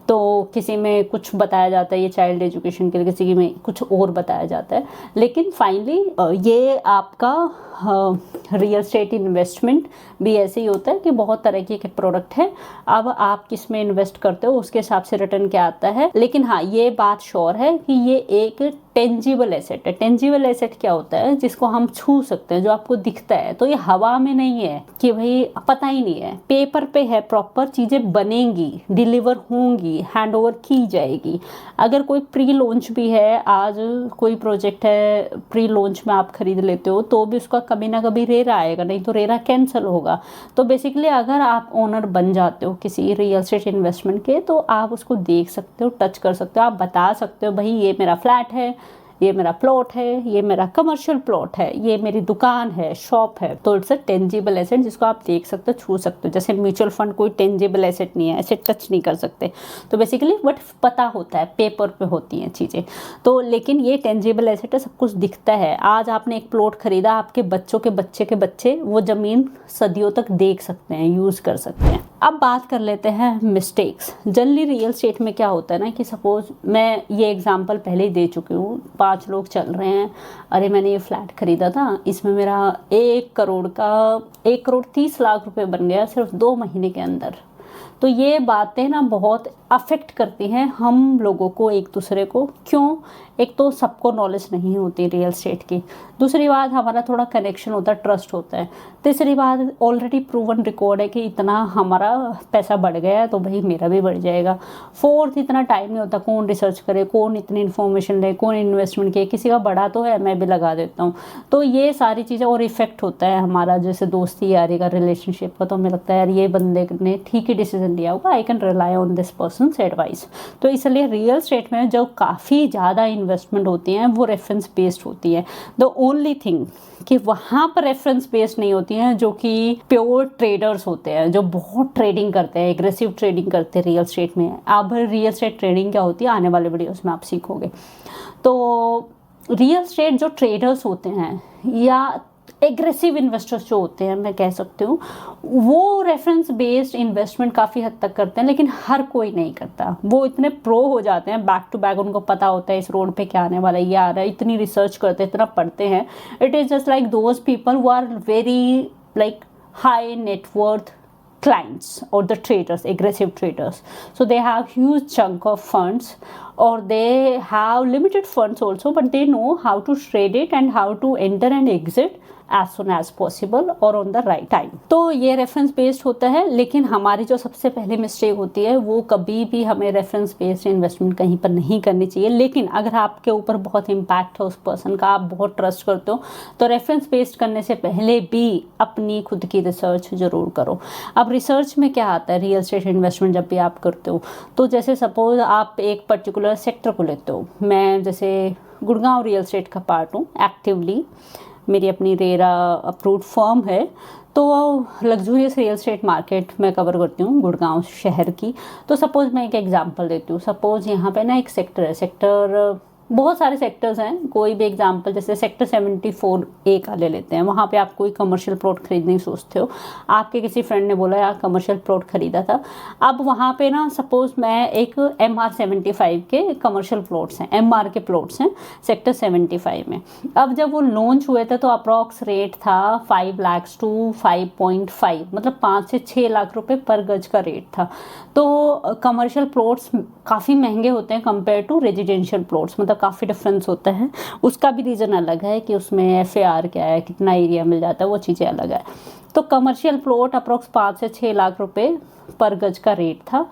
तो किसी में कुछ बताया जाता है ये चाइल्ड एजुकेशन के लिए, किसी में कुछ और बताया जाता है। लेकिन फाइनली ये आपका रियल एस्टेट इन्वेस्टमेंट भी ऐसे ही होता है कि बहुत तरह के प्रोडक्ट है। अब आप किस में इन्वेस्ट करते हो उसके हिसाब से रिटर्न क्या आता है। लेकिन हाँ, ये बात श्योर है कि ये एक टेंजिबल एसेट है। टेंजिबल एसेट क्या होता है? जिसको हम छू सकते हैं, जो आपको दिखता है। तो ये हवा में नहीं है कि भाई पता ही नहीं है, पेपर पे है, प्रॉपर चीज़ें बनेंगी, डिलीवर होंगी, हैंड ओवर की जाएगी। अगर कोई प्री लॉन्च भी है, आज कोई प्रोजेक्ट है प्री लॉन्च में आप खरीद लेते हो, तो भी उसका कभी ना कभी रेरा आएगा, नहीं तो रेरा कैंसिल होगा। तो बेसिकली अगर आप ओनर बन जाते हो किसी रियल एस्टेट इन्वेस्टमेंट के, तो आप उसको देख सकते हो, टच कर सकते हो, आप बता सकते हो भाई ये मेरा फ्लैट है, ये मेरा प्लॉट है, ये मेरा कमर्शियल प्लॉट है, ये मेरी दुकान है, शॉप है। तो इट्स अ टेंजिबल एसेट जिसको आप देख सकते हो, छू सकते हो। जैसे म्यूचुअल फंड कोई टेंजिबल एसेट नहीं है, ऐसे टच नहीं कर सकते। तो बेसिकली बट पता होता है, पेपर पे होती हैं चीज़ें। तो लेकिन ये टेंजिबल एसेट है, सब कुछ दिखता है। आज आपने एक प्लॉट खरीदा, आपके बच्चों के बच्चे के बच्चे वो ज़मीन सदियों तक देख सकते हैं, यूज़ कर सकते हैं। अब बात कर लेते हैं मिस्टेक्स। जनरली रियल एस्टेट में क्या होता है ना कि सपोज मैं ये एग्जांपल पहले ही दे चुकी हूँ, 5 लोग चल रहे हैं, अरे मैंने ये फ्लैट खरीदा था, इसमें मेरा 1 करोड़ 30 लाख रुपए बन गया सिर्फ 2 महीने के अंदर। तो ये बातें ना बहुत अफेक्ट करती हैं हम लोगों को, एक दूसरे को। क्यों? एक तो सबको नॉलेज नहीं होती रियल एस्टेट की, दूसरी बात हमारा थोड़ा कनेक्शन होता है, ट्रस्ट होता है, तीसरी बात ऑलरेडी प्रूवन रिकॉर्ड है कि इतना हमारा पैसा बढ़ गया है तो भाई मेरा भी बढ़ जाएगा। फोर्थ, इतना टाइम नहीं होता, कौन रिसर्च करे, कौन इतनी इन्फॉर्मेशन ले, कौन इन्वेस्टमेंट करे, किसी का बढ़ा तो है मैं भी लगा देता हूँ। तो ये सारी चीज़ें और इफेक्ट होता है हमारा, जैसे दोस्ती यारी का, रिलेशनशिप का। तो हमें लगता है यार ये बंदे ने ठीक ही डिसीजन लिया होगा, I can rely on this persons advice. तो इसलिए रियल एस्टेट में जो काफ़ी ज़्यादा इन्वेस्टमेंट होती हैं वो रेफरेंस बेस्ड होती है। द ओनली थिंग कि वहाँ पर रेफरेंस बेस्ड नहीं होती हैं, जो कि प्योर ट्रेडर्स होते हैं, जो बहुत ट्रेडिंग करते हैं, एग्रेसिव ट्रेडिंग करते हैं रियल एस्टेट में। अब रियल एस्टेट ट्रेडिंग क्या होती है आने वाले वीडियोस में आप सीखोगे। तो रियल एस्टेट जो ट्रेडर्स होते हैं या एग्रेसिव इन्वेस्टर्स जो होते हैं, मैं कह सकती हूँ, वो रेफरेंस बेस्ड इन्वेस्टमेंट काफ़ी हद तक करते हैं, लेकिन हर कोई नहीं करता। वो इतने प्रो हो जाते हैं, बैक टू बैक उनको पता होता है इस रोड पे क्या आने वाला है, ये आ रहा है, इतनी रिसर्च करते हैं, इतना पढ़ते हैं। It is just like those people who are very like high net worth clients or the traders, aggressive traders. So they have huge chunk of funds, or they have limited funds also, but they know how to trade it and how to enter and exit as soon as possible or on the right time. तो ये reference based होता है। लेकिन हमारी जो सबसे पहले mistake होती है वो कभी भी हमें रेफरेंस बेस्ड इन्वेस्टमेंट कहीं पर नहीं करनी चाहिए। लेकिन अगर आपके ऊपर बहुत इम्पैक्ट है उस पर्सन का, आप बहुत ट्रस्ट करते हो, तो रेफरेंस बेस्ड करने से पहले भी अपनी खुद की रिसर्च ज़रूर करो। अब रिसर्च में क्या आता है रियल एस्टेट इन्वेस्टमेंट जब भी आप करते हो, तो जैसे सपोज आप एक पर्टिकुलर सेक्टर को लेते हो। मैं जैसे गुड़गांव रियल एस्टेट का पार्ट हूँ एक्टिवली, मेरी अपनी रेरा अप्रूव्ड फर्म है, तो लग्जूरियस रियल एस्टेट मार्केट मैं कवर करती हूँ गुड़गांव शहर की। तो सपोज़ मैं एक एग्जांपल देती हूँ। सपोज़ यहाँ पे ना एक सेक्टर है, सेक्टर बहुत सारे सेक्टर्स हैं, कोई भी एग्जांपल जैसे सेक्टर 74A का ले लेते हैं। वहाँ पे आप कोई कमर्शियल प्लॉट खरीदने की सोचते हो, आपके किसी फ्रेंड ने बोला यार कमर्शियल प्लॉट खरीदा था। अब वहाँ पे ना सपोज मैं एक MR 75 के कमर्शियल प्लॉट्स हैं, MR के प्लॉट्स हैं सेक्टर 75 में। अब जब वो लॉन्च हुए थे तो अप्रॉक्स रेट था 5 लाख to 5.5, मतलब 5 से 6 लाख रुपए पर गज का रेट था। तो कमर्शियल प्लॉट्स काफ़ी महंगे होते हैं कंपेयर टू रेजिडेंशियल प्लॉट्स, मतलब काफ़ी डिफरेंस होता है। उसका भी रीज़न अलग है कि उसमें FAR क्या है, कितना एरिया मिल जाता है, वो चीज़ें अलग है। तो कमर्शियल प्लॉट अप्रोक्स 5 से 6 लाख रुपए पर गज का रेट था।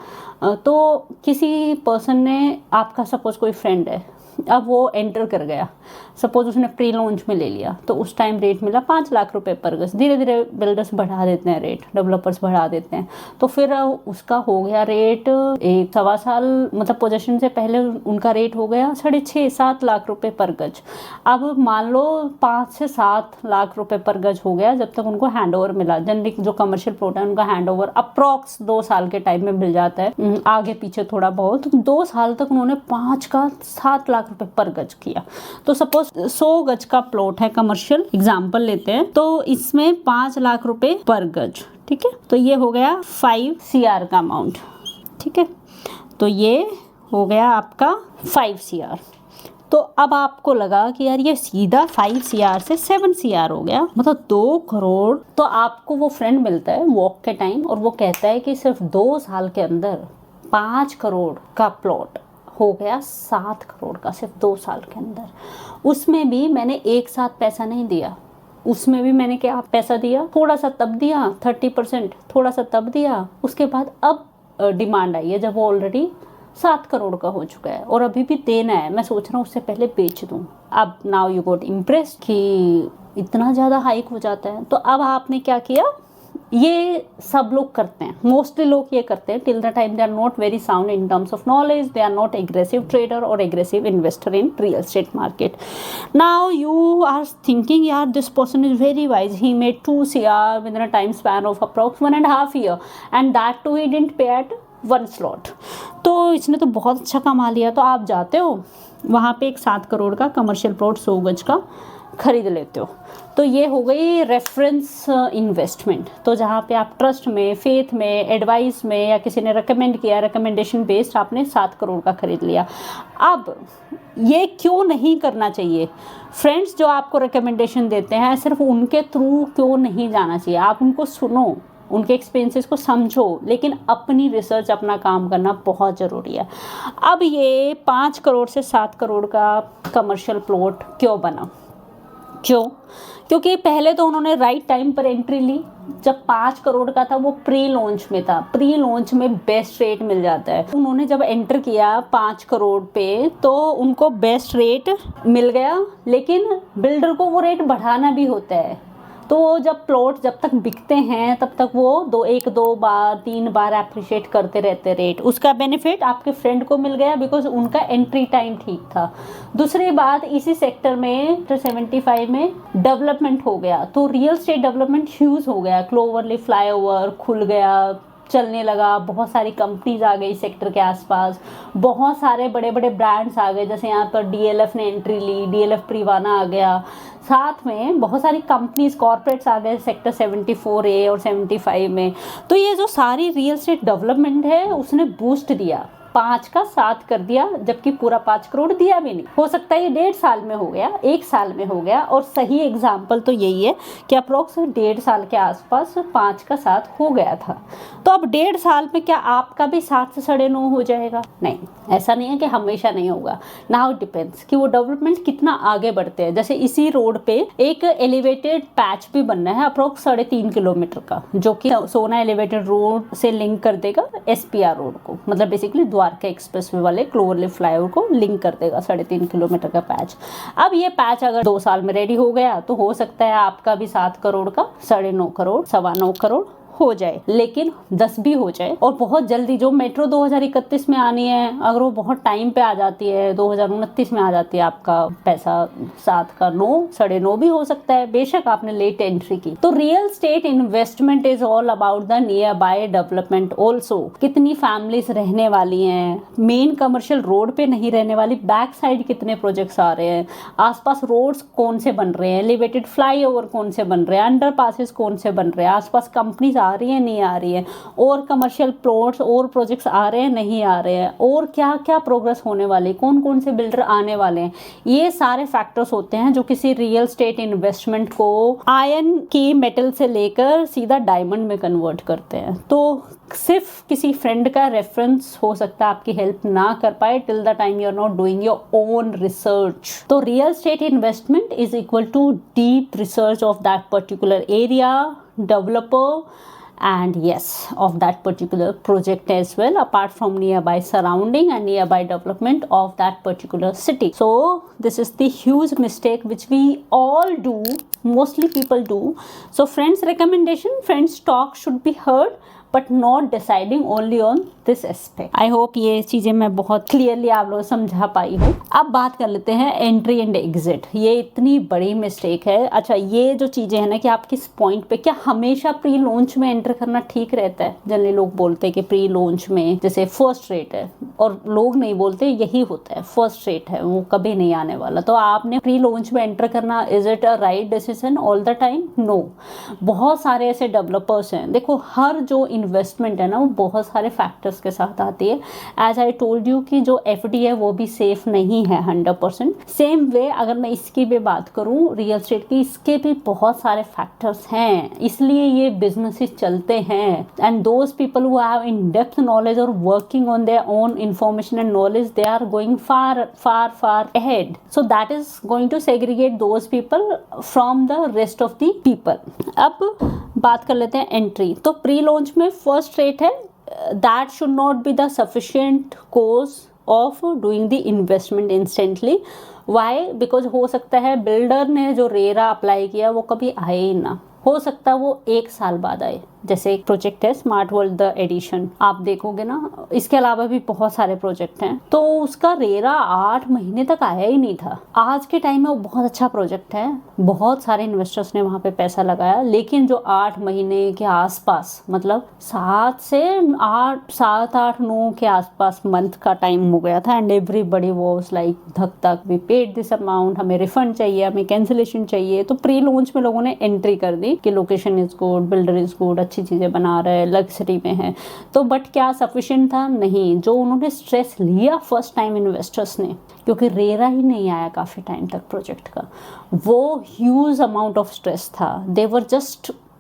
तो किसी पर्सन ने, आपका सपोज कोई फ्रेंड है, अब वो एंटर कर गया, सपोज उसने प्री लॉन्च में ले लिया, तो उस टाइम रेट मिला 5 लाख रुपए पर गज। धीरे धीरे बिल्डर्स बढ़ा देते हैं रेट, डेवलपर्स बढ़ा देते हैं, तो फिर उसका हो गया रेट 1-1.25 साल, मतलब पोजेशन से पहले उनका रेट हो गया 6.5-7 लाख रुपए पर गज। अब मान लो 5 से 7 लाख रुपए पर गज हो गया जब तक उनको हैंड ओवर मिला। जनरली जो कमर्शियल प्लॉट है उनका हैंड ओवर अप्रॉक्स 2 साल के टाइम में मिल जाता है, आगे पीछे थोड़ा बहुत। 2 साल तक उन्होंने 5 का 7 लाख रुपए पर गज किया। तो सपोज 100 गज का प्लॉट है, कमर्शियल एग्जांपल लेते हैं, तो इसमें 5 लाख रुपए पर गज, ठीक है। तो ये हो गया 5 CR का अमाउंट, ठीक है। तो ये हो गया आपका 5 CR। तो अब आपको लगा कि यार ये सीधा 5 CR से 7 CR हो गया, मतलब 2 करोड़। तो आपको वो फ्रेंड मिलता है वॉक के टाइम और वो कहता है कि सिर्फ 2 साल के अंदर 5 करोड़ का प्लॉट हो गया 7 करोड़ का, सिर्फ 2 साल के अंदर। उसमें भी मैंने एक साथ पैसा नहीं दिया, उसमें भी मैंने क्या पैसा दिया, थोड़ा सा तब दिया 30%, थोड़ा सा तब दिया, उसके बाद अब डिमांड आई है जब वो ऑलरेडी 7 करोड़ का हो चुका है और अभी भी देना है। मैं सोच रहा हूँ उससे पहले बेच दूँ। अब नाउ यू गॉट इम्प्रेस्ड कि इतना ज़्यादा हाइक हो जाता है। तो अब आपने क्या किया, ये सब लोग करते हैं, मोस्टली लोग ये करते हैं। Till the time they are not very sound in terms of knowledge, they are not aggressive trader और aggressive investor in real estate market. Now you are thinking यार this person is very wise, he made 2 CR with in a time span of approx 1.5 year and that too he didn't pay at 1 slot। तो इसने तो बहुत अच्छा कमा लिया। तो आप जाते हो वहाँ पे एक 7 करोड़ का कमर्शियल प्लॉट 100 गज का खरीद लेते हो। तो ये हो गई रेफरेंस इन्वेस्टमेंट। तो जहाँ पे आप ट्रस्ट में, फेथ में, एडवाइस में या किसी ने रिकमेंड किया, रिकमेंडेशन बेस्ड आपने 7 करोड़ का खरीद लिया। अब ये क्यों नहीं करना चाहिए? फ्रेंड्स जो आपको रिकमेंडेशन देते हैं सिर्फ उनके थ्रू क्यों नहीं जाना चाहिए? आप उनको सुनो, उनके एक्सपीरियंसेस को समझो, लेकिन अपनी रिसर्च, अपना काम करना बहुत ज़रूरी है। अब ये 5 करोड़ से 7 करोड़ का कमर्शियल प्लॉट क्यों बना? क्यों? क्योंकि पहले तो उन्होंने राइट टाइम पर एंट्री ली। जब 5 करोड़ का था वो प्री लॉन्च में था, प्री लॉन्च में बेस्ट रेट मिल जाता है। उन्होंने जब एंटर किया 5 करोड़ पे तो उनको बेस्ट रेट मिल गया, लेकिन बिल्डर को वो रेट बढ़ाना भी होता है। तो जब प्लॉट जब तक बिकते हैं तब तक वो 1-2 बार 3 बार अप्रिशिएट करते रहते रेट। उसका बेनिफिट आपके फ्रेंड को मिल गया बिकॉज उनका एंट्री टाइम ठीक था। दूसरी बात, इसी सेक्टर में 75 में डेवलपमेंट हो गया, तो रियल स्टेट डेवलपमेंट ह्यूज हो गया। क्लोवरली फ्लाईओवर खुल गया, चलने लगा, बहुत सारी कंपनीज आ गई सेक्टर के आसपास, बहुत सारे बड़े बड़े ब्रांड्स आ गए। जैसे यहाँ पर DLF ने एंट्री ली, DLF प्रीवाना आ गया, साथ में बहुत सारी कंपनीज, कॉर्पोरेट्स आ गए सेक्टर 74A और 75 में। तो ये जो सारी रियल एस्टेट डेवलपमेंट है उसने बूस्ट दिया, 5 का 7 कर दिया, जबकि पूरा 5 करोड़ दिया भी नहीं। हो सकता है ये 1.5 साल में हो गया, 1 साल में हो गया। और सही एग्जाम्पल तो यही है कि अप्रोक्स 1.5 साल के आसपास 5 का 7 हो गया था। तो अब 1.5 साल में क्या आपका भी 7 से 9.5 हो जाएगा? नहीं, ऐसा नहीं है कि हमेशा नहीं होगा। नाउ इट डिपेंड्स कि वो डेवलपमेंट कितना आगे बढ़ते हैं। जैसे इसी रोड पे एक एलिवेटेड पैच भी बनना है अप्रोक्स 3.5 किलोमीटर का, जो कि सोना एलिवेटेड रोड से लिंक कर देगा SPR रोड को, मतलब बेसिकली द्वारका एक्सप्रेसवे वाले क्लोवरली फ्लाईओवर को लिंक कर देगा 3.5 किलोमीटर का पैच। अब ये पैच अगर 2 साल में रेडी हो गया तो हो सकता है आपका भी 7 करोड़ का 9.5 करोड़, 9.25 करोड़ हो जाए, लेकिन 10 भी हो जाए। और बहुत जल्दी जो मेट्रो 2031 में आनी है, अगर वो बहुत टाइम पे आ जाती है, 2029 में आ जाती है, आपका पैसा 7 का 9, 9.5 भी हो सकता है, बेशक आपने लेट एंट्री की। तो real state investment is all about the near by development also. कितनी फैमिलीज रहने वाली हैं, मेन कमर्शियल रोड पे नहीं रहने वाली, बैक साइड कितने प्रोजेक्ट्स आ रहे हैं, आसपास रोड्स कौन से बन रहे हैं, एलिवेटेड फ्लाईओवर कौन से बन रहे हैं, अंडर पासेस कौन से बन रहे हैं, आसपास कंपनीज आ रही है नहीं आ रही है, और कमर्शियल प्लॉट्स और प्रोजेक्ट्स आ रहे हैं नहीं आ रहे हैं, और क्या क्या प्रोग्रेस होने वाली, कौन कौन से बिल्डर आने वाले हैं। ये सारे फैक्टर्स होते हैं जो किसी रियल स्टेट इन्वेस्टमेंट को आयरन की मेटल से लेकर सीधा डायमंड में कन्वर्ट करते हैं। तो सिर्फ किसी फ्रेंड का रेफरेंस हो सकता है आपकी हेल्प ना कर पाए till the time you are not doing your own research. तो real state investment is equal to deep research of that particular area, developer and yes of that particular project as well, apart from nearby surrounding and nearby development of that particular city. So this is the huge mistake which we all do, mostly people do. So friends recommendation, friends talk should be heard but not deciding only on this aspect. I hope ये चीज़ें मैं बहुत clearly आप लोग समझा पाई हूँ। अब बात कर लेते हैं एंट्री एंड एग्जिट। ये इतनी बड़ी मिस्टेक है। अच्छा, ये जो चीज़ें हैं ना कि आप किस पॉइंट पे, क्या हमेशा प्री लॉन्च में एंटर करना ठीक रहता है? जनरली लोग बोलते हैं कि प्री लॉन्च में जैसे फर्स्ट रेट है, और लोग नहीं बोलते यही होता है, फर्स्ट रेट है, वो कभी नहीं आने वाला। तो आपने प्री लॉन्च में एंटर करना, is it a right decision all the time? No. बहुत सारे ऐसे डेवलपर्स हैं, देखो हर जो इन्वेस्टमेंट है ना वो बहुत सारे फैक्टर्स के साथ आती है। एज आई टोल्ड यू कि जो एफडी है वो भी सेफ नहीं है 100%। सेम वे अगर मैं इसकी भी बात करूँ रियल एस्टेट की, इसके भी बहुत सारे फैक्टर्स हैं, इसलिए ये बिजनेसेस चलते हैं। And those people who have in depth knowledge और working on their own information and knowledge, they are going far ahead, so that is going to segregate those people from the rest of the people. अब बात कर लेते हैं entry. तो pre launch में first rate है, that should not be the sufficient cause of doing the investment instantly. Why? Because हो सकता है बिल्डर ने जो रेरा अप्लाई किया वो कभी आए ही ना, हो सकता है वो 1 साल बाद आए। जैसे एक प्रोजेक्ट है स्मार्ट वर्ल्ड द एडिशन, आप देखोगे ना, इसके अलावा भी बहुत सारे प्रोजेक्ट हैं, तो उसका रेरा 8 महीने तक आया ही नहीं था। आज के टाइम में वो बहुत अच्छा प्रोजेक्ट है, बहुत सारे इन्वेस्टर्स ने वहाँ पे पैसा लगाया, लेकिन जो 8 महीने के आसपास, मतलब 7 से 8 9 के आसपास मंथ का टाइम हो गया था, एंड एवरीबडी वाज लाइक धक धक, वी पेड दिस अमाउंट, हमें रिफंड चाहिए, हमें कैंसिलेशन चाहिए। तो प्री लॉन्च में लोगों ने एंट्री कर दी कि location is good, builder is good, अच्छी चीज़ें बना रहे हैं, लग्जरी में है। तो बट क्या सफिशिएंट था? नहीं। जो उन्होंने स्ट्रेस लिया फर्स्ट टाइम इन्वेस्टर्स ने, क्योंकि रेरा ही नहीं आया काफ़ी टाइम तक प्रोजेक्ट का, वो ह्यूज अमाउंट ऑफ स्ट्रेस था।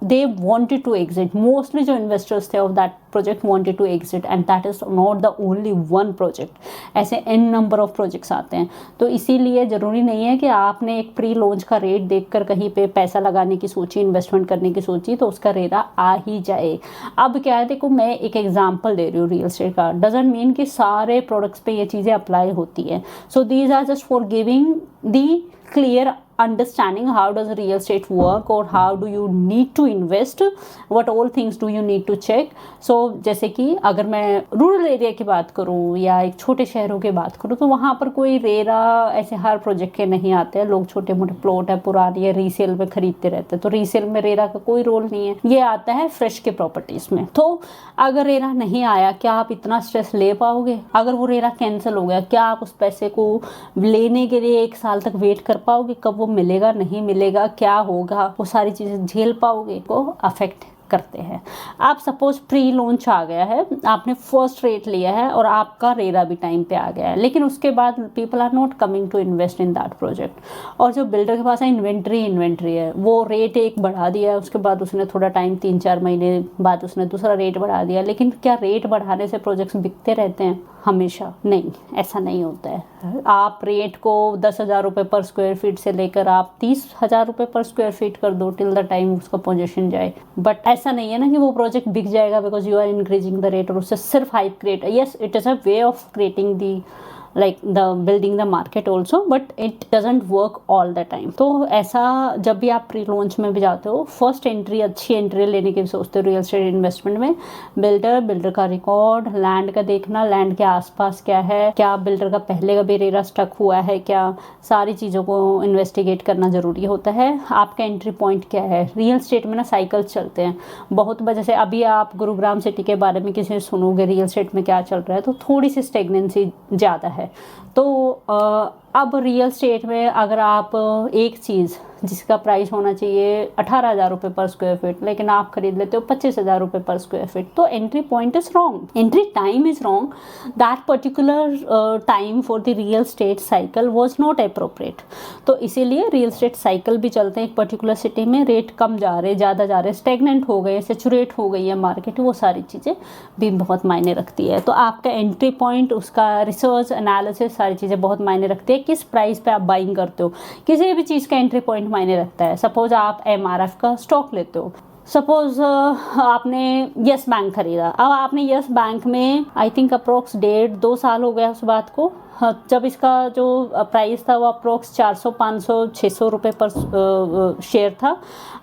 they wanted to exit, mostly जो investors थे of that project wanted to exit, and that is not the only one project, ऐसे n number of projects आते हैं। तो इसीलिए ज़रूरी नहीं है कि आपने एक प्री लॉन्च का रेट देखकर कहीं पे पैसा लगाने की सोची, इन्वेस्टमेंट करने की सोची तो उसका रेरा आ ही जाए। अब क्या है, देखो मैं एक एग्जांपल दे रही हूँ रियल एस्टेट का, डजंट मीन कि सारे प्रोडक्ट्स पे ये चीज़ें अप्लाई होती है। So these are just for giving the clear understanding how does real estate work or how do you need to invest, what all things do you need to check. So जैसे कि अगर मैं rural area की बात करूँ या एक छोटे शहरों की बात करूँ तो वहाँ पर कोई रेरा ऐसे हर प्रोजेक्ट के नहीं आते हैं। लोग छोटे मोटे प्लॉट है पुरानी है रीसेल में खरीदते रहते हैं, तो रीसेल में रेरा का कोई रोल नहीं है, ये आता है फ्रेश के प्रॉपर्टीज में। तो अगर रेरा नहीं आया, क्या आप इतना स्ट्रेस ले पाओगे? अगर वो रेरा कैंसिल हो गया, क्या आप उस पैसे को लेने के लिए 1 साल तक वेट कर पाओगे? कब वो मिलेगा, नहीं मिलेगा, क्या होगा, वो सारी चीज़ें झेल पाओगे? को अफेक्ट करते हैं। आप सपोज प्री लॉन्च आ गया है, आपने फर्स्ट रेट लिया है और आपका रेरा भी टाइम पे आ गया है, लेकिन उसके बाद people are not coming to invest in that project. और जो बिल्डर के पास है इन्वेंट्री है, वो रेट एक बढ़ा दिया है, उसके बाद उसने थोड़ा टाइम 3-4 महीने बाद उसने दूसरा रेट बढ़ा दिया। लेकिन क्या रेट बढ़ाने से प्रोजेक्ट्स बिकते रहते हैं हमेशा? नहीं, ऐसा नहीं होता है। आप रेट को 10,000 रुपये पर स्क्वायर फीट से लेकर आप 30,000 रुपये पर स्क्वायर फीट कर दो टिल द टाइम उसका पोजीशन जाए, बट ऐसा नहीं है ना कि वो प्रोजेक्ट बिक जाएगा because you are increasing the rate और उससे सिर्फ hype create. Yes, it is a way of creating the like the building the market also, but it doesn't work all the time. तो ऐसा जब भी आप प्री लॉन्च में भी जाते हो, फर्स्ट एंट्री अच्छी एंट्री लेने की सोचते हो रियल एस्टेट इन्वेस्टमेंट में, बिल्डर का रिकॉर्ड, लैंड का देखना, लैंड के आसपास क्या है, क्या बिल्डर का पहले का भी रेरा स्टक हुआ है क्या, सारी चीज़ों को इन्वेस्टिगेट करना ज़रूरी होता है। आपका एंट्री पॉइंट क्या है? रियल एस्टेट में ना साइकिल्स चलते हैं बहुत वजह से। अभी आप गुरुग्राम सिटी के बारे में किसी सुनोगे रियल एस्टेट में क्या चल रहा है, तो थोड़ी सी स्टेगनेंसी ज़्यादा है। तो अब रियल स्टेट में अगर आप एक चीज़ जिसका प्राइस होना चाहिए 18,000 रुपये पर स्क्वायर फीट, लेकिन आप खरीद लेते हो 25,000 रुपये पर स्क्वायर फीट, तो entry point is wrong, entry time is wrong. That particular time for the real estate cycle was not appropriate. तो इसीलिए रियल स्टेट साइकिल भी चलते हैं एक पर्टिकुलर सिटी में, रेट कम जा रहे, ज़्यादा जा रहे, स्टेगनेंट हो गए, सेचुरेट हो गई है मार्केट, वो सारी चीज़ें भी बहुत मायने रखती है। तो आपका एंट्री पॉइंट, उसका रिसर्च एनालिसिस, सारी चीज़ें बहुत मायने रखती है। किस प्राइस पे आप बाइंग करते हो, किसी भी चीज़ का एंट्री पॉइंट मायने रखता है। सपोज आप MRF का स्टॉक लेते हो, सपोज आपने यस बैंक खरीदा, अब आपने यस बैंक में आई थिंक अप्रोक्स 1.5-2 साल हो गया उस बात को, जब इसका जो प्राइस था वो अप्रोक्स 400, 500, 600 रुपये पर शेयर था।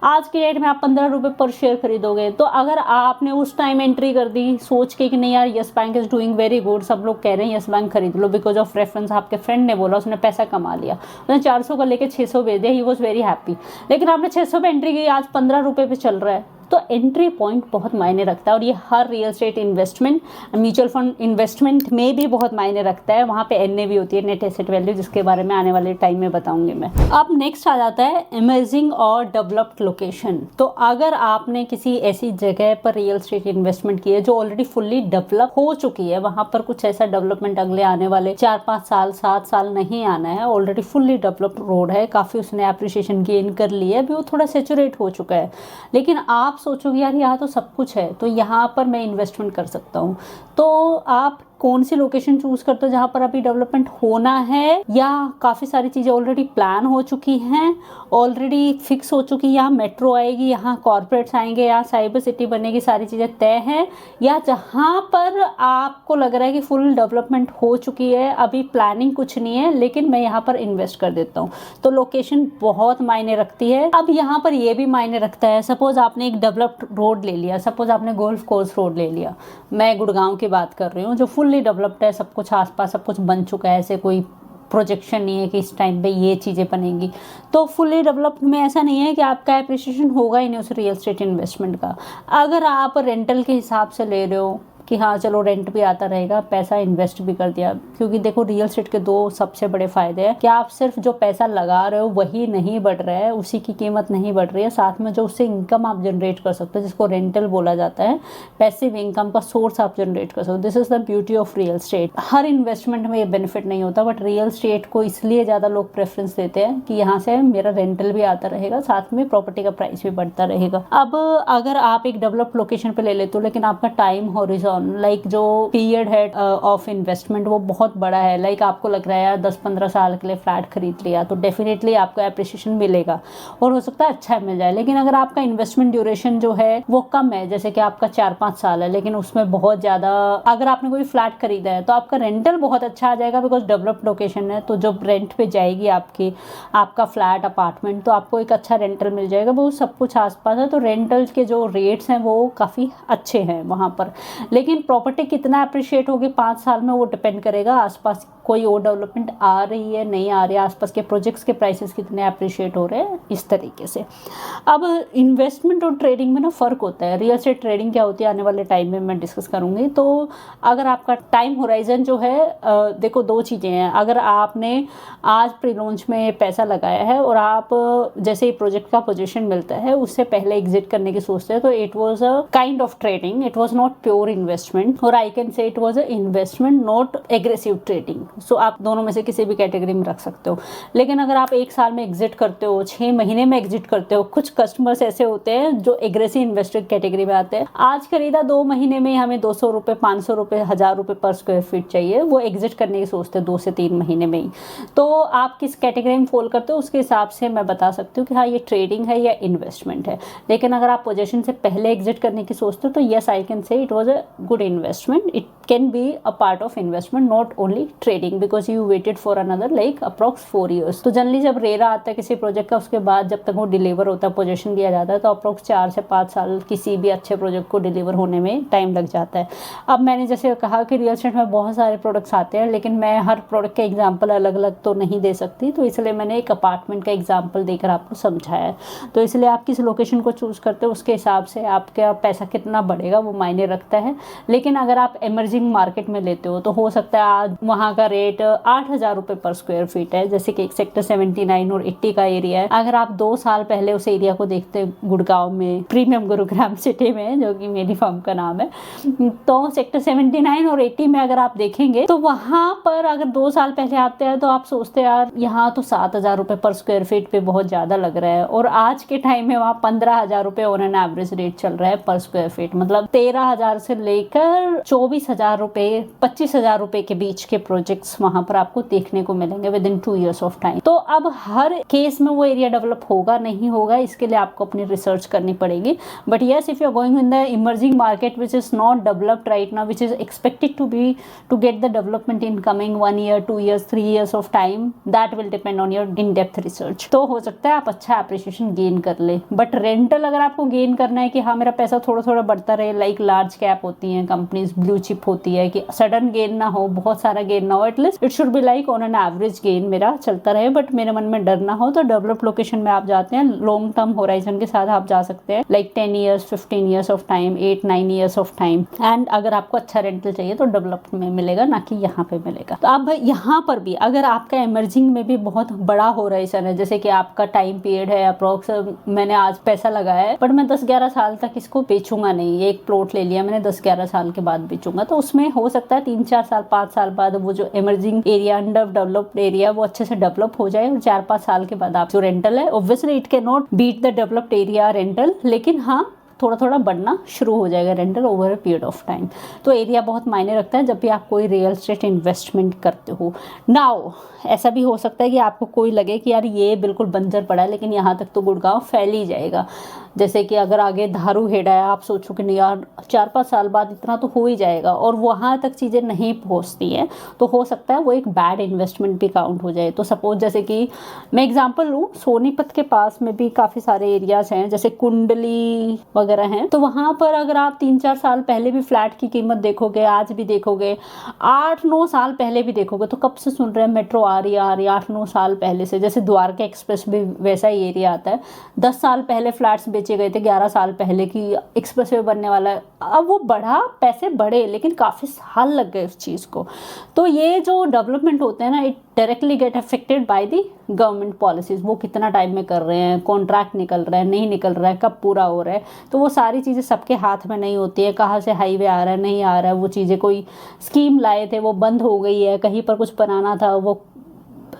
आज की डेट में आप 15 रुपये पर शेयर खरीदोगे। तो अगर आपने उस टाइम एंट्री कर दी सोच के कि नहीं यार yes bank is doing very good, सब लोग कह रहे हैं यस बैंक खरीद लो, बिकॉज ऑफ रेफरेंस आपके फ्रेंड ने बोला, उसने पैसा कमा लिया, उसने 400 का लेके 600 भेज दिया, ही वॉज वेरी हैप्पी। लेकिन आपने 600 पे एंट्री की, आज 15 रुपये पे चल रहा है। तो एंट्री पॉइंट बहुत मायने रखता है, और ये हर real estate investment, mutual fund investment में भी बहुत मायने रखता है। वहाँ पे एनएवी होती है, नेट एसेट वैल्यू, जिसके बारे में आने वाले टाइम में बताऊंगी मैं। अब नेक्स्ट आ जाता है इमर्जिंग और डेवलप्ड लोकेशन। तो अगर आपने किसी ऐसी जगह पर रियल एस्टेट इन्वेस्टमेंट की है जो ऑलरेडी फुल्ली डेवलप हो चुकी है, वहाँ पर कुछ ऐसा डेवलपमेंट अगले आने वाले 4-5 साल 7 साल नहीं आना है, ऑलरेडी फुल्ली डेवलप्ड रोड है, काफ़ी उसने एप्रिसिएशन गेन कर ली है, अभी वो थोड़ा सेचुरेट हो चुका है, लेकिन आप सोचोगे यार यहाँ तो सब कुछ है, तो यहाँ पर मैं इन्वेस्टमेंट कर सकता हूँ। तो आप कौन सी लोकेशन चूज करते हो जहाँ पर अभी डेवलपमेंट होना है, या काफ़ी सारी चीज़ें ऑलरेडी प्लान हो चुकी हैं, ऑलरेडी फिक्स हो चुकी है, यहाँ मेट्रो आएगी, यहाँ कॉर्पोरेट्स आएंगे, यहाँ साइबर सिटी बनेगी, सारी चीज़ें तय हैं, या जहाँ पर आपको लग रहा है कि फुल डेवलपमेंट हो चुकी है, अभी प्लानिंग कुछ नहीं है, लेकिन मैं यहाँ पर इन्वेस्ट कर देता हूँ। तो लोकेशन बहुत मायने रखती है। अब यहाँ पर ये भी मायने रखता है, सपोज आपने एक डेवलप्ड रोड ले लिया, सपोज आपने गोल्फ कोर्स रोड ले लिया, मैं गुड़गांव की बात कर रही हूँ, जो फुल्ली डेवलप्ड है, सब कुछ आसपास सब कुछ बन चुका है, ऐसे कोई प्रोजेक्शन नहीं है कि इस टाइम पे ये चीज़ें बनेंगी। तो फुल्ली डेवलप्ड में ऐसा नहीं है कि आपका एप्रिसिएशन होगा ही नहीं उस रियल एस्टेट इन्वेस्टमेंट का। अगर आप रेंटल के हिसाब से ले रहे हो कि हाँ चलो रेंट भी आता रहेगा, पैसा इन्वेस्ट भी कर दिया, क्योंकि देखो रियल एस्टेट के 2 सबसे बड़े फायदे हैं कि आप सिर्फ जो पैसा लगा रहे हो वही नहीं बढ़ रहा है, उसी की कीमत नहीं बढ़ रही है, साथ में जो उससे इनकम आप जनरेट कर सकते हो, जिसको रेंटल बोला जाता है, पैसिव इनकम का सोर्स आप जनरेट कर सकते हो। This is the beauty of real estate. Her investment में ये बेनिफिट नहीं होता, बट रियल एस्टेट को इसलिए ज़्यादा लोग प्रेफरेंस देते हैं कि यहाँ से मेरा रेंटल भी आता रहेगा, साथ में प्रॉपर्टी का प्राइस भी बढ़ता रहेगा। अब अगर आप एक डेवलप्ड लोकेशन पे ले लेते हो, लेकिन आपका टाइम हॉरिजॉन, लाइक जो पीरियड है ऑफ इन्वेस्टमेंट वो बहुत बड़ा है, लाइक आपको लग रहा है यार 10-15 साल के लिए फ्लैट खरीद लिया, तो डेफिनेटली आपको एप्रिसिएशन मिलेगा और हो सकता है अच्छा मिल जाए। लेकिन अगर आपका इन्वेस्टमेंट ड्यूरेशन जो है वो कम है, जैसे कि आपका 4-5 साल है, लेकिन उसमें बहुत ज़्यादा, अगर आपने कोई फ्लैट खरीदा है तो आपका रेंटल बहुत अच्छा आ जाएगा, बिकॉज डेवलप्ड लोकेशन है, तो जब रेंट पे जाएगी आपका फ्लैट अपार्टमेंट, तो आपको एक अच्छा रेंटल मिल जाएगा, वो सब कुछ आसपास है, तो रेंटल के जो रेट्स हैं वो काफ़ी अच्छे हैं वहाँ पर। लेकिन प्रॉपर्टी कितना अप्रिशिएट होगी 5 साल में वो डिपेंड करेगा आसपास कोई और डेवलपमेंट आ रही है नहीं आ रही है, आसपास के प्रोजेक्ट्स के प्राइसेस कितने अप्रिशिएट हो रहे हैं, इस तरीके से। अब इन्वेस्टमेंट और ट्रेडिंग में ना फ़र्क होता है। रियल एस्टेट ट्रेडिंग क्या होती है आने वाले टाइम में मैं डिस्कस करूँगी। तो अगर आपका टाइम होराइजन जो है, देखो 2 चीज़ें हैं। अगर आपने आज प्री लॉन्च में पैसा लगाया है और आप जैसे ही प्रोजेक्ट का पोजीशन मिलता है उससे पहले एग्जिट करने की सोचते हैं, तो it was a kind of trading, it was not pure investment, और I can say it was a investment not aggressive trading. So आप दोनों में से किसी भी कैटेगरी में रख सकते हो। लेकिन अगर आप 1 साल में एग्जिट करते हो, 6 महीने में एग्जिट करते हो, कुछ कस्टमर्स ऐसे होते हैं जो एग्रेसिव इन्वेस्टर कैटेगरी में आते हैं, आज खरीदा 2 महीने में हमें 200 रुपये, 500 रुपये, 1000 रुपये पर स्क्वायर फीट चाहिए, वो एग्जिट करने की सोचते हैं 2 से 3 महीने में ही। तो आप किस कैटेगरी में फॉल करते हो उसके हिसाब से मैं बता सकती हूँ कि हाँ ये ट्रेडिंग है या इन्वेस्टमेंट है। लेकिन अगर आप पोजीशन से पहले एग्जिट करने की सोचते हो तो yes I can say it was a good investment, it can be a part of investment, not only trading, because you waited for another like approx 4 years। तो जनरली जब रेरा आता है किसी प्रोजेक्ट का, उसके बाद जब तक वो डिलीवर होता है, पोजीशन दिया जाता है, तो अप्रॉक्स 4 से 5 साल किसी भी अच्छे प्रोजेक्ट को डिलीवर होने में टाइम लग जाता है। अब मैंने जैसे कहा कि रियल एस्टेट में बहुत सारे प्रोडक्ट्स आते हैं, लेकिन मैं हर प्रोडक्ट का एग्जाम्पल अलग अलग तो नहीं दे सकती, तो इसलिए मैंने एक अपार्टमेंट का एग्जाम्पल देकर आपको समझाया है। तो इसलिए आप किस लोकेशन को चूज़ करते हो उसके हिसाब से आपका पैसा कितना बढ़ेगा वो मायने रखता है। लेकिन अगर आप एमर्जिंग मार्केट में लेते हो तो हो सकता है आज वहाँ का रेट 8,000 रुपये पर स्क्वायर फीट है, जैसे कि एक सेक्टर 79 और 80 का एरिया है। अगर आप 2 साल पहले उस एरिया को देखते गुड़गांव में, प्रीमियम गुरुग्राम सिटी में, जो कि मेरी फर्म का नाम है, तो सेक्टर 79 और 80 में अगर आप देखेंगे तो वहाँ पर अगर 2 साल पहले आते हैं तो आप सोचते हैं यार यहाँ तो 7,000 रुपये पर स्क्वायर फीट पे बहुत ज़्यादा लग रहा है, और आज के टाइम में वहाँ 15,000 रुपये ऑन एन एवरेज रेट चल रहा है पर स्क्वायर फीट। मतलब 13,000 से लेकर 24,000 रुपये, 25,000 रुपये के बीच के प्रोजेक्ट प्रोजेक्ट्स वहां पर आपको देखने को मिलेंगे with in 2 years of time. तो अब हर केस में वो एरिया डेवलप होगा नहीं होगा, इसके लिए आपको अपनी रिसर्च करनी पड़ेगी। But yes, if you are going in the emerging market which is not developed right now, which is expected to get the development in coming 1 year, 2 years, 3 years of time, that will depend on your in depth research. तो हो सकता है आप अच्छा appreciation gain कर ले। But rental अगर आपको गेन करना है कि हाँ मेरा पैसा थोड़ा थोड़ा बढ़ता रहे, लाइक लार्ज कैप होती है कंपनीज, ब्लू चिप होती है, कि सडन गेन ना हो, बहुत सारा गेन ना हो, at least it should be like on an average gain मेरा चलता रहे, बट मेरे मन में डर ना हो। तो डेवलप्ड लोकेशन में आप जाते हैं, लॉन्ग टर्म होराइजन के साथ आप जा सकते हैं, like 10 years, 15 years of time, 8-9 years of time. And अगर आपको अच्छा रेंटल चाहिए तो डेवलप्ड में मिलेगा, ना कि यहाँ पे मिलेगा। तो अब यहाँ पर भी अगर आपका इमर्जिंग में भी बहुत बड़ा होराइजन है, जैसे कि आपका टाइम पीरियड है अप्रोक्स, मैंने आज पैसा लगाया है बट मैं 10-11 साल तक इसको बेचूंगा नहीं, एक प्लॉट ले लिया मैंने 10-11 साल के बाद बेचूंगा, तो उसमें हो सकता है 3-4 साल 5 साल बाद वो जो emerging area, under developed area, वो अच्छे से डेवलप हो जाए और 4-5 साल के बाद आप जो रेंटल है, obviously it can not beat the developed area rental, लेकिन हाँ थोड़ा थोड़ा बढ़ना शुरू हो जाएगा rental over a period of time. तो एरिया बहुत मायने रखता है जब भी आप कोई रियल एस्टेट इन्वेस्टमेंट करते हो। नाउ ऐसा भी हो सकता है कि आपको कोई लगे कि यार ये बिल्कुल बंजर पड़ा है, लेकिन यहाँ तक तो गुड़गांव फैल ही जाएगा। जैसे कि अगर आगे धारू हेड़ा है, आप सोचो कि नहीं यार 4-5 साल बाद इतना तो हो ही जाएगा, और वहाँ तक चीज़ें नहीं पहुँचती हैं, तो हो सकता है वो एक बैड इन्वेस्टमेंट भी काउंट हो जाए। तो सपोज जैसे कि मैं एग्जांपल लूँ, सोनीपत के पास में भी काफ़ी सारे एरियाज हैं, जैसे कुंडली वगैरह हैं, तो वहाँ पर अगर आप 3-4 साल पहले भी फ्लैट की कीमत देखोगे, आज भी देखोगे, 8-9 साल पहले भी देखोगे, तो कब से सुन रहे हैं मेट्रो आ रही है 8-9 साल पहले से। जैसे द्वारका एक्सप्रेस भी वैसा ही एरिया आता है, 10 साल पहले फ्लैट्स बेचे गए थे, 11 साल पहले की एक्सप्रेस वे बनने वाला है। अब वो बढ़ा, पैसे बढ़े, लेकिन काफ़ी साल लग गए उस चीज़ को। तो ये जो डेवलपमेंट होते हैं ना, it directly get affected by the government policies. वो कितना टाइम में कर रहे हैं, कॉन्ट्रैक्ट निकल रहा है नहीं निकल रहा है, कब पूरा हो रहा है, तो वो सारी चीज़ें सबके हाथ में नहीं होती है। कहाँ से हाईवे आ रहा है नहीं आ रहा है, वो चीज़ें कोई स्कीम लाए थे वो बंद हो गई है, कहीं पर कुछ बनाना था वो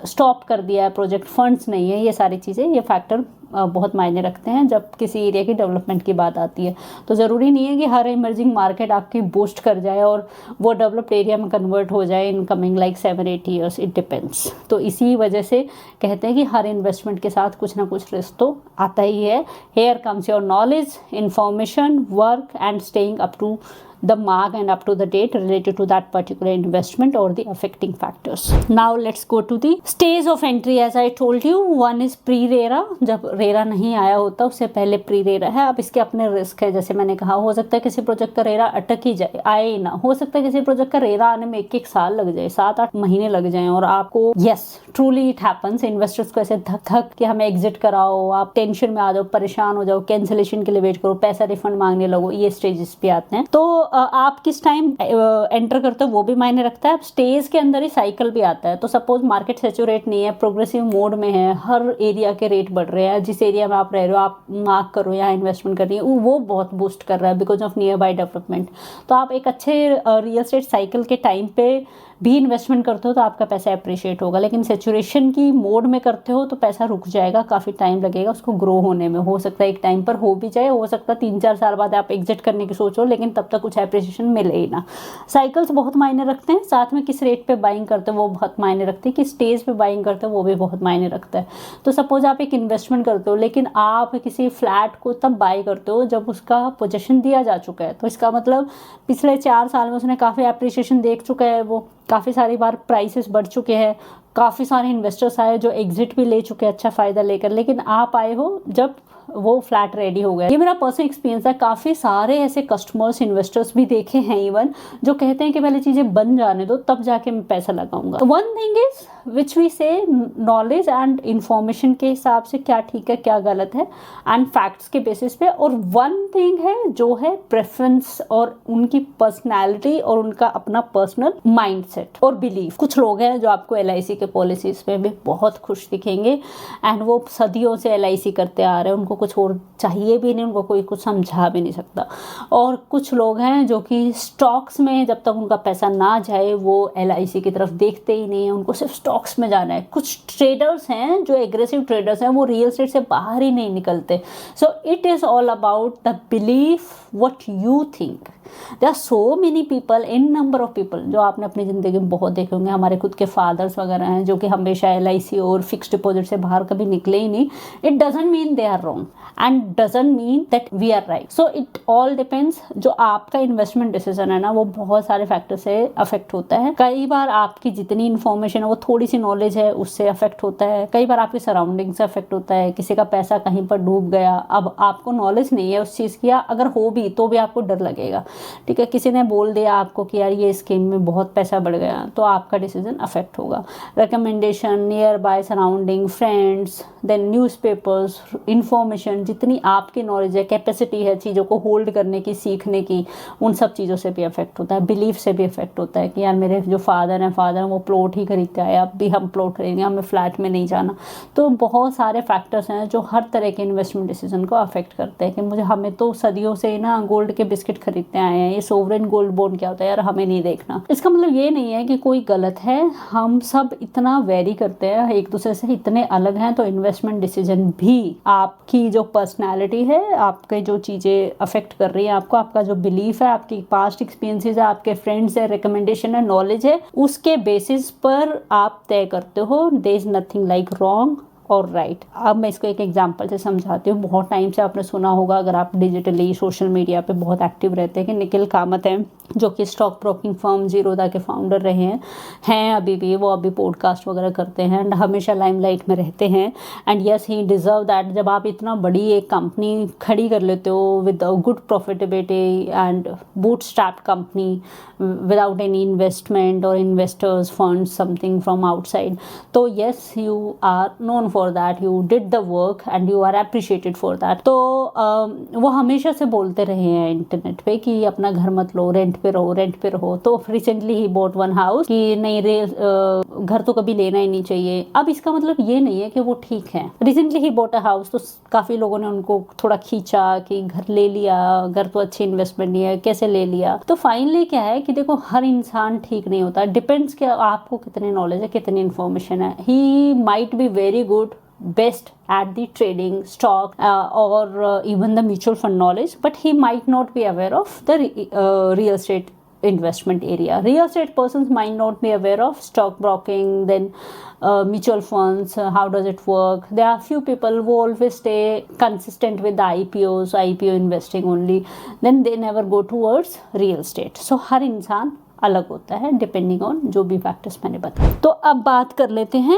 स्टॉप कर दिया है, प्रोजेक्ट फंड्स नहीं है, ये सारी चीज़ें, ये फैक्टर बहुत मायने रखते हैं जब किसी एरिया की डेवलपमेंट की बात आती है। तो ज़रूरी नहीं है कि हर इमर्जिंग मार्केट आपकी बूस्ट कर जाए और वो डेवलप्ड एरिया में कन्वर्ट हो जाए in coming like 7-8 years, it depends. तो इसी वजह से कहते हैं कि हर इन्वेस्टमेंट के साथ कुछ ना कुछ रिस्क तो आता ही है। Here comes your knowledge, information, work and staying up to the mark and up to the date related to that particular investment or the affecting factors. Now let's go to the stage of entry. As I told you, one is pre-RERA, जब RERA नहीं आया होता उससे पहले pre-RERA है। अब इसके अपने रिस्क है, जैसे मैंने कहा, हो सकता है किसी प्रोजेक्ट का रेरा अटक ही जाए, आए ही ना, हो सकता है किसी प्रोजेक्ट का रेरा आने में 1-1 साल लग जाए, 7-8 महीने लग जाए, और आपको yes truly it happens, investors को ऐसे धक कि हमें एग्जिट कराओ, आप टेंशन में आ जाओ, परेशान हो जाओ, कैंसिलेशन के लिए वेट करो, पैसा रिफंड मांगने लगो, ये स्टेजेस पे आते हैं। तो आप किस टाइम एंटर करते हो वो भी मायने रखता है। अब स्टेज के अंदर ही साइकिल भी आता है। तो सपोज मार्केट सैचुरेट नहीं है, प्रोग्रेसिव मोड में है, हर एरिया के रेट बढ़ रहे हैं, जिस एरिया में आप रह रहे हो आप मार्क करो यहाँ इन्वेस्टमेंट करनी है, वो बहुत बूस्ट कर रहा है because of near by development. तो आप एक अच्छे रियल एस्टेट साइकिल के टाइम पे भी इन्वेस्टमेंट करते हो तो आपका पैसा अप्रिशिएट होगा, लेकिन सैचुरेशन की मोड में करते हो तो पैसा रुक जाएगा, काफ़ी टाइम लगेगा उसको ग्रो होने में। हो सकता है एक टाइम पर हो भी जाए, हो सकता है 3-4 साल बाद आप एग्जिट करने की सोचो, लेकिन तब तक कुछ अप्रिशिएशन मिले ही ना। साइकिल्स बहुत मायने रखते हैं, साथ में किस रेट पे बाइंग करते हो वो बहुत मायने रखते हैं, किस स्टेज पे बाइंग करते हो वो भी बहुत मायने रखता है। तो सपोज आप एक इन्वेस्टमेंट करते हो, लेकिन आप किसी फ्लैट को तब बाई करते हो जब उसका पोजीशन दिया जा चुका है, तो इसका मतलब पिछले 4 साल में उसने काफ़ी अप्रिशिएशन देख चुका है, वो काफ़ी सारी बार प्राइसेस बढ़ चुके हैं, काफ़ी सारे इन्वेस्टर्स आए जो एग्जिट भी ले चुके हैं अच्छा फ़ायदा लेकर, लेकिन आप आए हो जब वो फ्लैट रेडी हो गया। ये मेरा पर्सनल एक्सपीरियंस है। काफ़ी सारे ऐसे कस्टमर्स, इन्वेस्टर्स भी देखे हैं इवन, जो कहते हैं कि पहले चीज़ें बन जाने दो तब जाके मैं पैसा लगाऊंगा। One thing is which we say knowledge and information के हिसाब से क्या ठीक है क्या गलत है एंड फैक्ट्स के बेसिस पे, और वन थिंग है जो है प्रेफरेंस और उनकी पर्सनैलिटी और उनका अपना पर्सनल माइंडसेट और बिलीफ। कुछ लोग हैं जो आपको LIC के पॉलिसीज में भी बहुत खुश दिखेंगे एंड वो सदियों से LIC करते आ रहे हैं, उनको कुछ और चाहिए भी नहीं, उनको कोई कुछ समझा भी नहीं सकता। और कुछ लोग हैं जो कि स्टॉक्स में जब तक उनका पैसा ना जाए वो LIC की तरफ देखते ही नहीं है, उनको सिर्फ स्टॉक्स में जाना है। कुछ ट्रेडर्स हैं जो एग्रेसिव ट्रेडर्स हैं, वो रियल एस्टेट से बाहर ही नहीं निकलते। So it is all about the belief what you think. There are so many people, in number of people जो आपने अपनी ज़िंदगी में बहुत देखे होंगे, हमारे खुद के फादर्स वगैरह हैं जो कि हमेशा LIC और फिक्स्ड डिपॉजिट से बाहर कभी निकले ही नहीं. It doesn't mean they are wrong and doesn't mean that we are right. So it all depends. जो आपका इन्वेस्टमेंट डिसीजन है ना, वो बहुत सारे फैक्टर से अफेक्ट होता है. कई बार आपकी जितनी इन्फॉर्मेशन है, वो थोड़ी सी नॉलेज है, उससे अफेक्ट होता है. कई बार आपकी सराउंडिंग से अफेक्ट होता है. किसी का पैसा कहीं पर डूब गया, अब आपको नॉलेज नहीं है उस चीज़ की, अगर हो भी तो भी आपको डर लगेगा. ठीक है, किसी ने बोल दिया आपको कि यार ये स्कीम में बहुत पैसा बढ़ गया, तो आपका डिसीजन अफेक्ट होगा. Recommendation, nearby surrounding, friends, then newspapers, information, जितनी आपकी नॉलेज है, कैपेसिटी है चीज़ों को होल्ड करने की, सीखने की, उन सब चीज़ों से भी अफेक्ट होता है. बिलीफ से भी अफेक्ट होता है कि यार मेरे जो फादर हैं वो प्लॉट ही खरीदते आए, अब भी हम प्लॉट खरीदेंगे, हमें फ्लैट में नहीं जाना. तो बहुत सारे फैक्टर्स हैं जो हर तरह के इन्वेस्टमेंट डिसीजन को अफेक्ट करते हैं कि हमें तो सदियों से ना गोल्ड के बिस्किट खरीदते आए हैं, ये सोवरेन गोल्ड बॉन्ड क्या होता है यार, हमें नहीं देखना. इसका मतलब ये नहीं है कि कोई गलत है, हम सब इतना वेरी करते हैं, एक दूसरे से इतने अलग हैं. तो इन्वेस्टमेंट डिसीजन भी आपकी जो पर्सनैलिटी है, आपके जो चीज़ें अफेक्ट कर रही है आपको, आपका जो बिलीफ है, आपकी पास्ट एक्सपीरियंसेस है, आपके फ्रेंड्स है, रिकमेंडेशन है, नॉलेज है, उसके बेसिस पर आप तय करते हो. There is nothing like wrong और राइट. अब मैं इसको एक एग्जांपल से समझाती हूँ. बहुत टाइम से आपने सुना होगा, अगर आप डिजिटली सोशल मीडिया पे बहुत एक्टिव रहते हैं, कि निखिल कामत हैं जो कि स्टॉक ब्रोकिंग फर्म जीरोधा के फाउंडर रहे हैं अभी भी. वो अभी पॉडकास्ट वगैरह करते हैं एंड हमेशा लाइमलाइट में रहते हैं. And yes, he deserve that. जब आप इतना बड़ी एक कंपनी खड़ी कर लेते हो with good profitability and bootstrapped company without any investment और investors fund something from outside, तो yes, you are known for that, you did the work and you are appreciated for that. तो वो हमेशा से बोलते रहे हैं इंटरनेट पे कि अपना घर मत लो, रेंट पे रहो. तो recently he bought one house कि नहीं घर तो कभी लेना ही नहीं चाहिए. अब इसका मतलब ये नहीं है कि वो ठीक है. Recently he bought a house, तो काफ़ी लोगों ने उनको थोड़ा खींचा कि घर ले लिया, घर तो अच्छी इन्वेस्टमेंट नहीं है, कैसे ले लिया. तो फाइनली क्या है कि देखो, हर इंसान ठीक नहीं होता. डिपेंड्स कि आपको कितनी नॉलेज है, कितनी इन्फॉर्मेशन है. He might be very good, best at the trading stock or even the mutual fund knowledge, but he might not be aware of the real estate investment area. Real estate persons might not be aware of stock broking, then mutual funds, how does it work. There are few people who always stay consistent with the IPO investing only, then they never go towards real estate. So हर इंसान अलग होता है depending on जो भी factors मैंने बताए. तो अब बात कर लेते हैं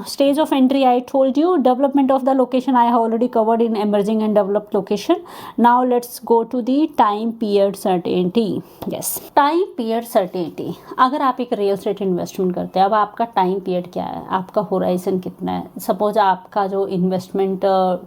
stage of entry. I told you development of the location I have already covered in emerging and developed location. Now let's go to the time period certainty. Yes, time period certainty. अगर आप एक real estate investment करते हैं, अब आपका time period क्या है, आपका होराइजन कितना है. सपोज आपका जो इन्वेस्टमेंट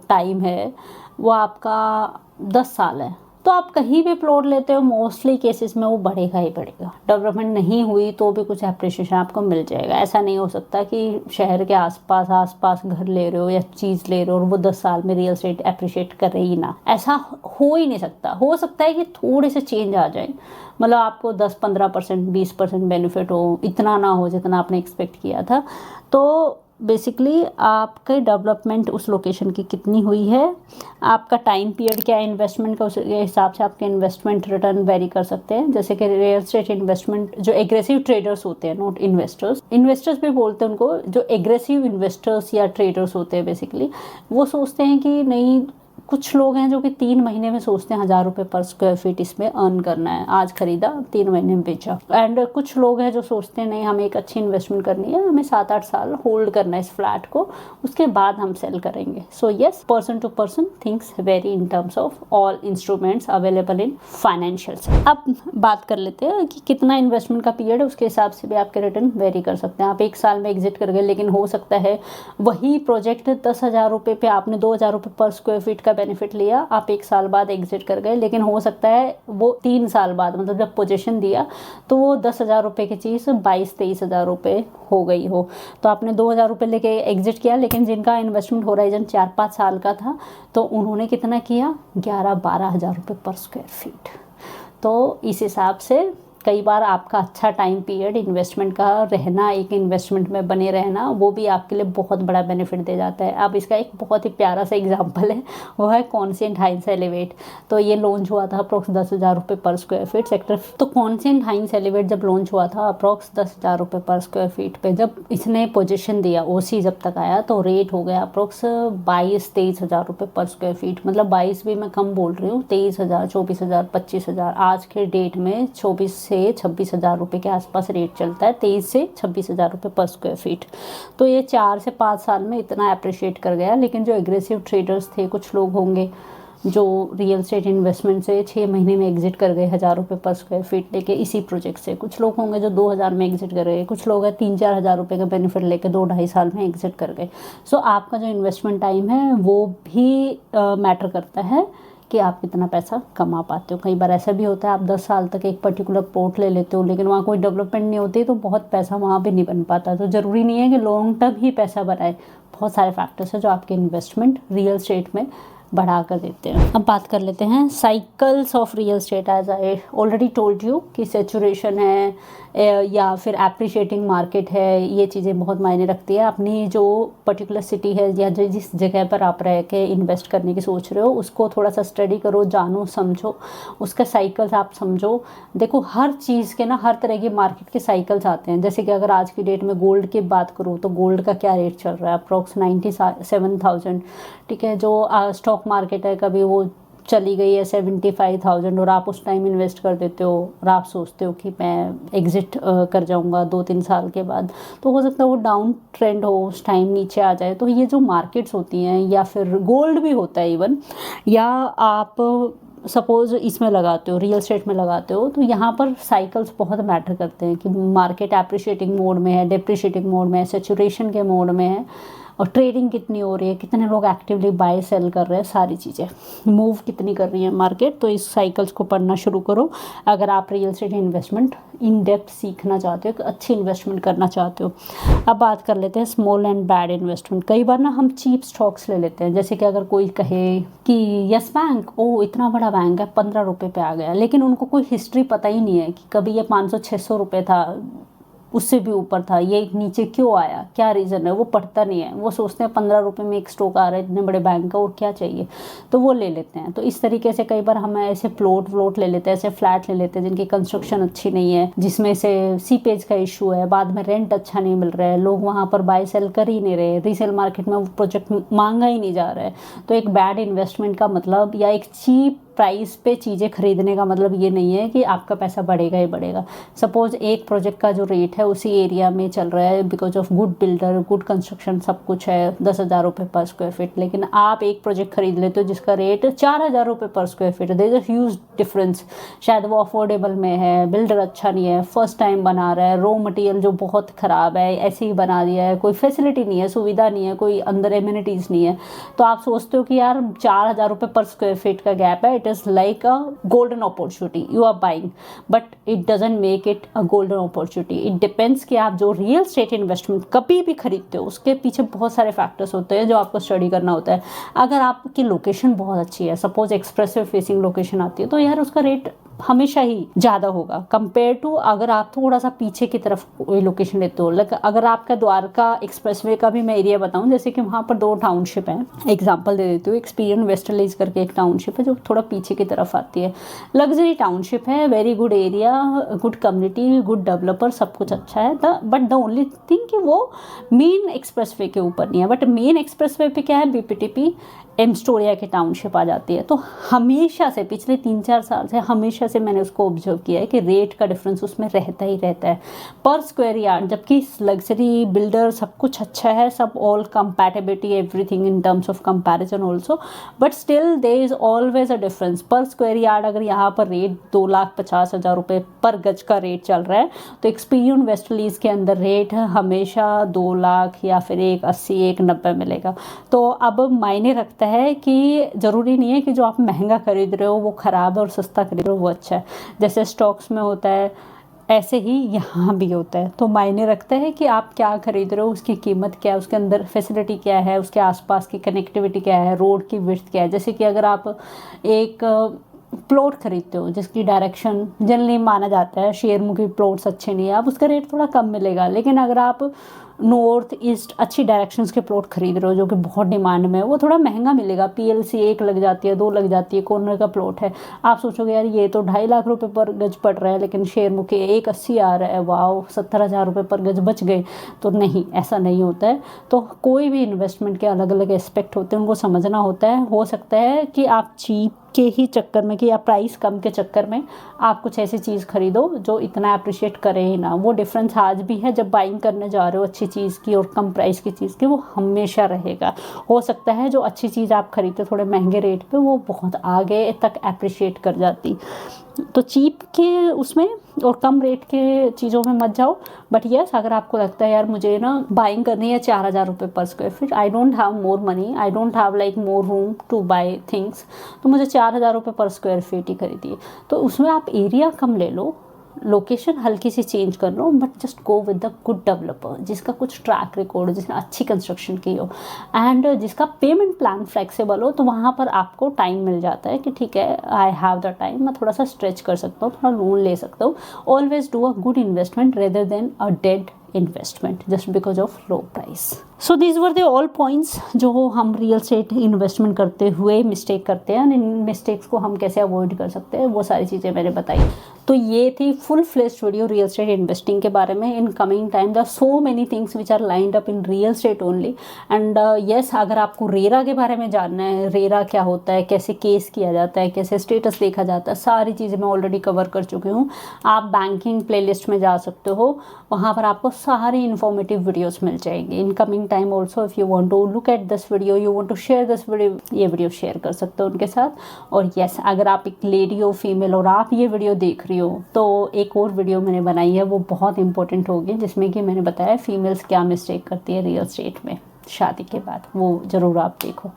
टाइम है वो आपका 10 साल है, तो आप कहीं भी प्लॉट लेते हो, मोस्टली केसेस में वो बढ़ेगा ही बढ़ेगा. डेवलपमेंट नहीं हुई तो भी कुछ अप्रिशिएशन आपको मिल जाएगा. ऐसा नहीं हो सकता कि शहर के आसपास घर ले रहे हो या चीज़ ले रहे हो और वो 10 साल में रियल एस्टेट अप्रिशिएट कर रही ना. ऐसा हो ही नहीं सकता. हो सकता है कि थोड़े से चेंज आ जाए, मतलब आपको 10-15%, 20% बेनिफिट हो, इतना ना हो जितना आपने एक्सपेक्ट किया था. तो बेसिकली आपके डेवलपमेंट उस लोकेशन की कितनी हुई है, आपका टाइम पीरियड क्या है इन्वेस्टमेंट का, उसके हिसाब से आपके इन्वेस्टमेंट रिटर्न वेरी कर सकते हैं. जैसे कि रियल एस्टेट इन्वेस्टमेंट जो एग्रेसिव ट्रेडर्स होते हैं, नॉट इन्वेस्टर्स भी बोलते हैं उनको, जो एग्रेसिव इन्वेस्टर्स या ट्रेडर्स होते हैं बेसिकली, वो सोचते हैं कि नहीं. कुछ लोग हैं जो कि 3 महीने में सोचते हैं 1000 रुपये पर स्क्वायर फीट इसमें अर्न करना है. आज खरीदा, 3 महीने में बेचा. एंड कुछ लोग हैं जो सोचते हैं नहीं, हमें एक अच्छी इन्वेस्टमेंट करनी है, हमें 7-8 साल होल्ड करना है इस फ्लैट को, उसके बाद हम सेल करेंगे. So yes, person to person things very in terms of all instruments available in financials. अब बात कर लेते हैं कि कितना इन्वेस्टमेंट का पीरियड है, उसके हिसाब से भी आपके रिटर्न वेरी कर सकते हैं. आप 1 साल में एग्जिट कर गए, लेकिन हो सकता है वही प्रोजेक्ट 10,000 रुपये पे आपने 2,000 रुपये पर स्क्वायर फीट का बेनिफिट लिया, आप 1 साल बाद एग्जिट कर गए, लेकिन हो सकता है वो 3 साल बाद, मतलब जब पोजीशन दिया तो वो 10,000 रुपये की चीज़ 22-23,000 रुपये हो गई हो. तो आपने 2,000 रुपये लेके एग्जिट किया, लेकिन जिनका इन्वेस्टमेंट होराइजन 4-5 साल का था, तो उन्होंने कितना किया, 11-12 हज़ार रुपये पर स्क्वायर फीट. तो इस हिसाब से कई बार आपका अच्छा टाइम पीरियड इन्वेस्टमेंट का रहना, एक इन्वेस्टमेंट में बने रहना, वो भी आपके लिए बहुत बड़ा बेनिफिट दे जाता है। अब इसका एक बहुत ही प्यारा सा एग्जांपल है, वो है कॉन्शियंट हाइंस एलिवेट। तो ये लॉन्च हुआ था अप्रॉक्स 10,000 रुपये पर स्क्वायर फीट सेक्टर। तो कॉन्शियंट हाइंस एलिवेट जब लॉन्च हुआ था अप्रॉक्स 10,000 रुपये पर स्क्वायर फीट पे, जब इसने पोजीशन दिया ओसी जब तक आया तो रेट हो गया अप्रॉक्स 22-23 हज़ार रुपये पर स्क्वायर फीट। मतलब 22 भी मैं कम बोल रही हूँ, 23,000, 24,000, 25,000। आज के डेट में 24 से 26,000 रुपये के आसपास रेट चलता है, 23 से 26,000 रुपये पर स्क्वायर फीट। तो ये 4 से 5 साल में इतना अप्रिशिएट कर गया। लेकिन जो एग्रेसिव ट्रेडर्स थे, कुछ लोग होंगे जो रियल एस्टेट इन्वेस्टमेंट से 6 महीने में एग्जिट कर गए 1,000 रुपये पर स्क्वायर फीट लेके इसी प्रोजेक्ट से। कुछ लोग होंगे जो 2,000 में एग्जिट कर गए, कुछ लोग हैं 3-4 हज़ार रुपये का बेनिफिट लेके 2-2.5 साल में एग्जिट कर गए। सो आपका जो इन्वेस्टमेंट टाइम है वो भी मैटर करता है कि आप कितना पैसा कमा पाते हो। कई बार ऐसा भी होता है आप 10 साल तक एक पर्टिकुलर प्लॉट ले लेते हो, लेकिन वहाँ कोई डेवलपमेंट नहीं होती तो बहुत पैसा वहाँ पे नहीं बन पाता। तो ज़रूरी नहीं है कि लॉन्ग टर्म ही पैसा बनाए, बहुत सारे फैक्टर्स हैं जो आपके इन्वेस्टमेंट रियल एस्टेट में बढ़ा कर देते हैं। अब बात कर लेते हैं cycles of real estate. As I already told you कि सेचुरेशन है या फिर एप्रिशिएटिंग मार्केट है, ये चीज़ें बहुत मायने रखती है। अपनी जो पर्टिकुलर सिटी है या जिस जगह पर आप रह के इन्वेस्ट करने की सोच रहे हो उसको थोड़ा सा स्टडी करो, जानो, समझो, उसका साइकिल्स आप समझो। देखो हर चीज़ के ना हर तरह की मार्केट के साइकिल्स आते हैं। जैसे कि अगर आज की डेट में गोल्ड की बात करूँ तो गोल्ड का क्या रेट चल रहा है, अप्रॉक्स 97,000। ठीक है, जो स्टॉक मार्केट है कभी वो चली गई है 75,000 और आप उस टाइम इन्वेस्ट कर देते हो और आप सोचते हो कि मैं एग्ज़िट कर जाऊंगा 2-3 साल के बाद, तो हो सकता है वो डाउन ट्रेंड हो, उस टाइम नीचे आ जाए। तो ये जो मार्केट्स होती हैं या फिर गोल्ड भी होता है इवन, या आप सपोज़ इसमें लगाते हो, रियल एस्टेट में लगाते हो, तो यहाँ पर साइकिल्स बहुत मैटर करते हैं कि मार्केट एप्रिशिएटिंग मोड में है, डेप्रिशिएटिंग मोड में है, सेचुरेशन के मोड में है, और ट्रेडिंग कितनी हो रही है, कितने लोग एक्टिवली बाय सेल कर रहे हैं, सारी चीज़ें मूव कितनी कर रही है मार्केट। तो इस साइकिल्स को पढ़ना शुरू करो अगर आप real estate investment in depth सीखना चाहते हो, अच्छी इन्वेस्टमेंट करना चाहते हो। अब बात कर लेते हैं स्मॉल एंड बैड इन्वेस्टमेंट। कई बार ना हम चीप स्टॉक्स ले लेते हैं, जैसे कि अगर कोई कहे कि यस बैंक, ओ इतना बड़ा बैंक है, 15 रुपये पे आ गया, लेकिन उनको कोई हिस्ट्री पता ही नहीं है कि कभी ये 500-600 रुपये था, उससे भी ऊपर था, ये नीचे क्यों आया, क्या रीज़न है, वो पढ़ता नहीं है। वो सोचते हैं 15 रुपये में एक स्टॉक आ रहा है इतने बड़े बैंक का, और क्या चाहिए, तो वो ले लेते हैं। तो इस तरीके से कई बार हम ऐसे प्लॉट ले लेते हैं, ऐसे फ्लैट ले लेते हैं जिनकी कंस्ट्रक्शन अच्छी नहीं है, जिसमें से सीपेज का इशू है, बाद में रेंट अच्छा नहीं मिल रहा है, लोग वहाँ पर बाय सेल कर ही नहीं रहे, रीसेल मार्केट में वो प्रोजेक्ट मांगा ही नहीं जा रहा है। तो एक बैड इन्वेस्टमेंट का मतलब, या एक चीप प्राइस पे चीज़ें खरीदने का मतलब ये नहीं है कि आपका पैसा बढ़ेगा ही बढ़ेगा। सपोज़ एक प्रोजेक्ट का जो रेट है उसी एरिया में चल रहा है because of good builder, good construction, सब कुछ है, 10,000 रुपये पर स्क्वायर फीट, लेकिन आप एक प्रोजेक्ट खरीद लेते हो जिसका रेट 4,000 रुपये पर स्क्वायर फीट है। There is a huge difference. शायद वो अफोर्डेबल में है, बिल्डर अच्छा नहीं है, फर्स्ट टाइम बना रहा है, रॉ मटेरियल जो बहुत ख़राब है, ऐसे ही बना दिया है, कोई फैसिलिटी नहीं है, सुविधा नहीं है, कोई अंदर एम्यूनिटीज़ नहीं है। तो आप सोचते हो कि यार 4,000 रुपये पर स्क्वायर फीट का गैप है, it is like a golden opportunity you are buying, but it doesn't make it a golden opportunity. It depends कि आप जो रियल एस्टेट इन्वेस्टमेंट कभी भी खरीदते हो उसके पीछे बहुत सारे फैक्टर्स होते हैं जो आपको स्टडी करना होता है। अगर आपकी लोकेशन बहुत अच्छी है, सपोज एक्सप्रेसवे फेसिंग लोकेशन आती है, तो यार उसका रेट हमेशा ही ज़्यादा होगा कंपेयर टू अगर आप थोड़ा सा पीछे की तरफ कोई लोकेशन लेते हो। लाइक अगर आपका द्वारका एक्सप्रेसवे का भी मैं एरिया बताऊं, जैसे कि वहाँ पर 2 टाउनशिप हैं, एग्जांपल दे देती हूँ। एक्सपीरियन वेस्टर्लीज करके एक टाउनशिप है जो थोड़ा पीछे की तरफ आती है, लग्जरी टाउनशिप है, very good area, good community, good developer, सब कुछ अच्छा है। बट द ओनली थिंग कि वो मेन एक्सप्रेसवे के ऊपर नहीं है। बट मेन एक्सप्रेसवे पे क्या है, बीपीटीपी एमस्टोरिया की टाउनशिप आ जाती है। तो हमेशा से पिछले 3-4 साल से हमेशा से मैंने उसको ऑब्जर्व किया है कि रेट का डिफरेंस उसमें रहता ही रहता है पर स्क्वायर यार्ड। जबकि लग्जरी बिल्डर सब कुछ अच्छा है, सब all compatibility everything in terms of comparison also, but still there is always a difference per square yard. अगर यहाँ पर रेट 2,50,000 रुपये पर गज का रेट चल रहा है, तो एक्सपीरियन वेस्टलीज के अंदर रेट हमेशा 2 लाख या फिर 1,80, 1,90 मिलेगा। तो अब मायने रखता है कि ज़रूरी नहीं है कि जो आप महंगा खरीद रहे हो वो ख़राब है और सस्ता खरीद रहे हो वो अच्छा है। जैसे स्टॉक्स में होता है ऐसे ही यहाँ भी होता है। तो मायने रखता है कि आप क्या खरीद रहे हो, उसकी कीमत क्या है, उसके अंदर फैसिलिटी क्या है, उसके आसपास की कनेक्टिविटी क्या है, रोड की विड्थ क्या है। जैसे कि अगर आप एक प्लॉट खरीदते हो जिसकी डायरेक्शन जनरली माना जाता है शेयर मुखी प्लॉट्स अच्छे नहीं है, अब उसका रेट थोड़ा कम मिलेगा। लेकिन अगर आप नॉर्थ ईस्ट अच्छी डायरेक्शंस के प्लॉट खरीद रहे हो जो कि बहुत डिमांड में है, वो थोड़ा महंगा मिलेगा। PLC 1 लग जाती है, 2 लग जाती है, कॉर्नर का प्लॉट है। आप सोचोगे यार ये तो 2.5 लाख रुपए पर गज पड़ रहा है, लेकिन शेयर मुखी 180 आ रहा है, वाओ 70,000 रुपये पर गज बच गए। तो नहीं, ऐसा नहीं होता है। तो कोई भी इन्वेस्टमेंट के अलग अलग एस्पेक्ट होते हैं, उनको समझना होता है। हो सकता है कि आप चीप के ही चक्कर में कि या प्राइस कम के चक्कर में आप कुछ ऐसी चीज़ खरीदो जो इतना अप्रिशिएट करे ही ना। वो डिफरेंस आज भी है, जब बाइंग करने जा रहे हो अच्छी चीज़ की और कम प्राइस की चीज़ की, वो हमेशा रहेगा। हो सकता है जो अच्छी चीज़ आप खरीदते थोड़े महंगे रेट पे, वो बहुत आगे तक अप्रिशिएट कर जाती। तो चीप के उसमें और कम रेट के चीज़ों में मत जाओ। बट यस, अगर आपको लगता है यार मुझे ना बाइंग करनी है 4,000 रुपये per square feet, I don't have more money, I don't have like more room to buy things, तो मुझे 4,000 रुपये पर स्क्वायर फीट ही खरीदिए। तो उसमें आप एरिया कम ले लो, लोकेशन हल्की सी चेंज कर लो, but just go with the good developer जिसका कुछ ट्रैक रिकॉर्ड हो, जिसने अच्छी कंस्ट्रक्शन की हो एंड जिसका पेमेंट प्लान फ्लेक्सिबल हो। तो वहाँ पर आपको टाइम मिल जाता है कि ठीक है, आई हैव द टाइम, मैं थोड़ा सा स्ट्रेच कर सकता हूँ, थोड़ा लोन ले सकता हूँ। Always do a good investment rather than a dead investment just because of low price. So these were the all points जो हम रियल एस्टेट इन्वेस्टमेंट करते हुए मिस्टेक करते हैं, इन मिस्टेक्स को हम कैसे अवॉइड कर सकते हैं, वो सारी चीज़ें मैंने बताई। तो ये थी full fledged video real estate investing के बारे में। In coming time the so many things which are lined up in real estate only and yes, अगर आपको रेरा के बारे में जानना है, रेरा क्या होता है, कैसे केस किया जाता है, कैसे स्टेटस देखा जाता है, सारी चीज़ें मैं ऑलरेडी कवर कर चुकी हूँ। आप बैंकिंग प्लेलिस्ट में जा सकते हो, वहाँ पर आपको सारी इन्फॉर्मेटिव वीडियोस मिल जाएंगी। In coming time also if you want to look at this video, you want to share this video, ये वीडियो शेयर कर सकते हो उनके साथ। और येस, अगर आप एक लेडी हो, फीमेल, और आप ये वीडियो देख रही हो, तो एक और वीडियो मैंने बनाई है, वो बहुत इंपॉर्टेंट होगी, जिसमें कि मैंने बताया फीमेल्स क्या मिस्टेक करती है रियल एस्टेट में शादी के बाद, वो ज़रूर आप देखो।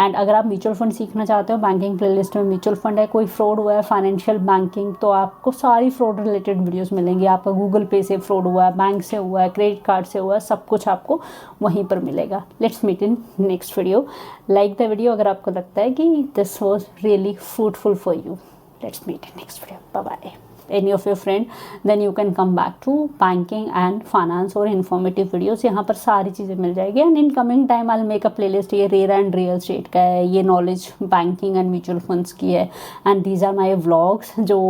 एंड अगर आप म्यूचुअल फंड सीखना चाहते हो, बैंकिंग प्लेलिस्ट में म्यूचुअल फंड है, कोई फ्रॉड हुआ है, फाइनेंशियल बैंकिंग, तो आपको सारी फ्रॉड रिलेटेड वीडियोस मिलेंगी। आपका गूगल पे से फ्रॉड हुआ है, बैंक से हुआ है, क्रेडिट कार्ड से हुआ है, सब कुछ आपको वहीं पर मिलेगा। Let's meet in next video. Like the video अगर आपको लगता है कि this was really fruitful for you. Let's meet in next video. Bye bye. any of your friend, then you can come back to banking and finance और informative videos। यहाँ पर सारी चीज़ें मिल जाएगी। And in coming time I make a playlist, ये RERA and real estate का है, ये knowledge banking and mutual funds की है। And these are my vlogs जो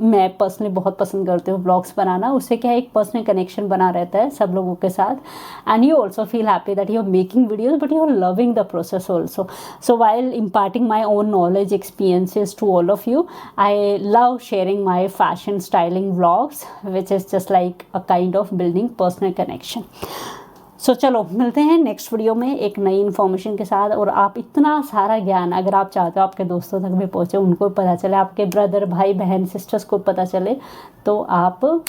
मैं पर्सनली बहुत पसंद करती हूँ व्लॉग्स बनाना। उससे क्या है, एक पर्सनल कनेक्शन बना रहता है सब लोगों के साथ। And you also feel happy that you are making videos but you are loving the process also. So while imparting my own knowledge experiences to all of you, I love sharing my fashion styling vlogs, which is just like a kind of building personal connection. सो चलो मिलते हैं next video में एक नई information के साथ। और आप इतना सारा ज्ञान अगर आप चाहते हो आपके दोस्तों तक भी पहुँचे, उनको पता चले, आपके ब्रदर, भाई बहन, सिस्टर्स को पता चले, तो आप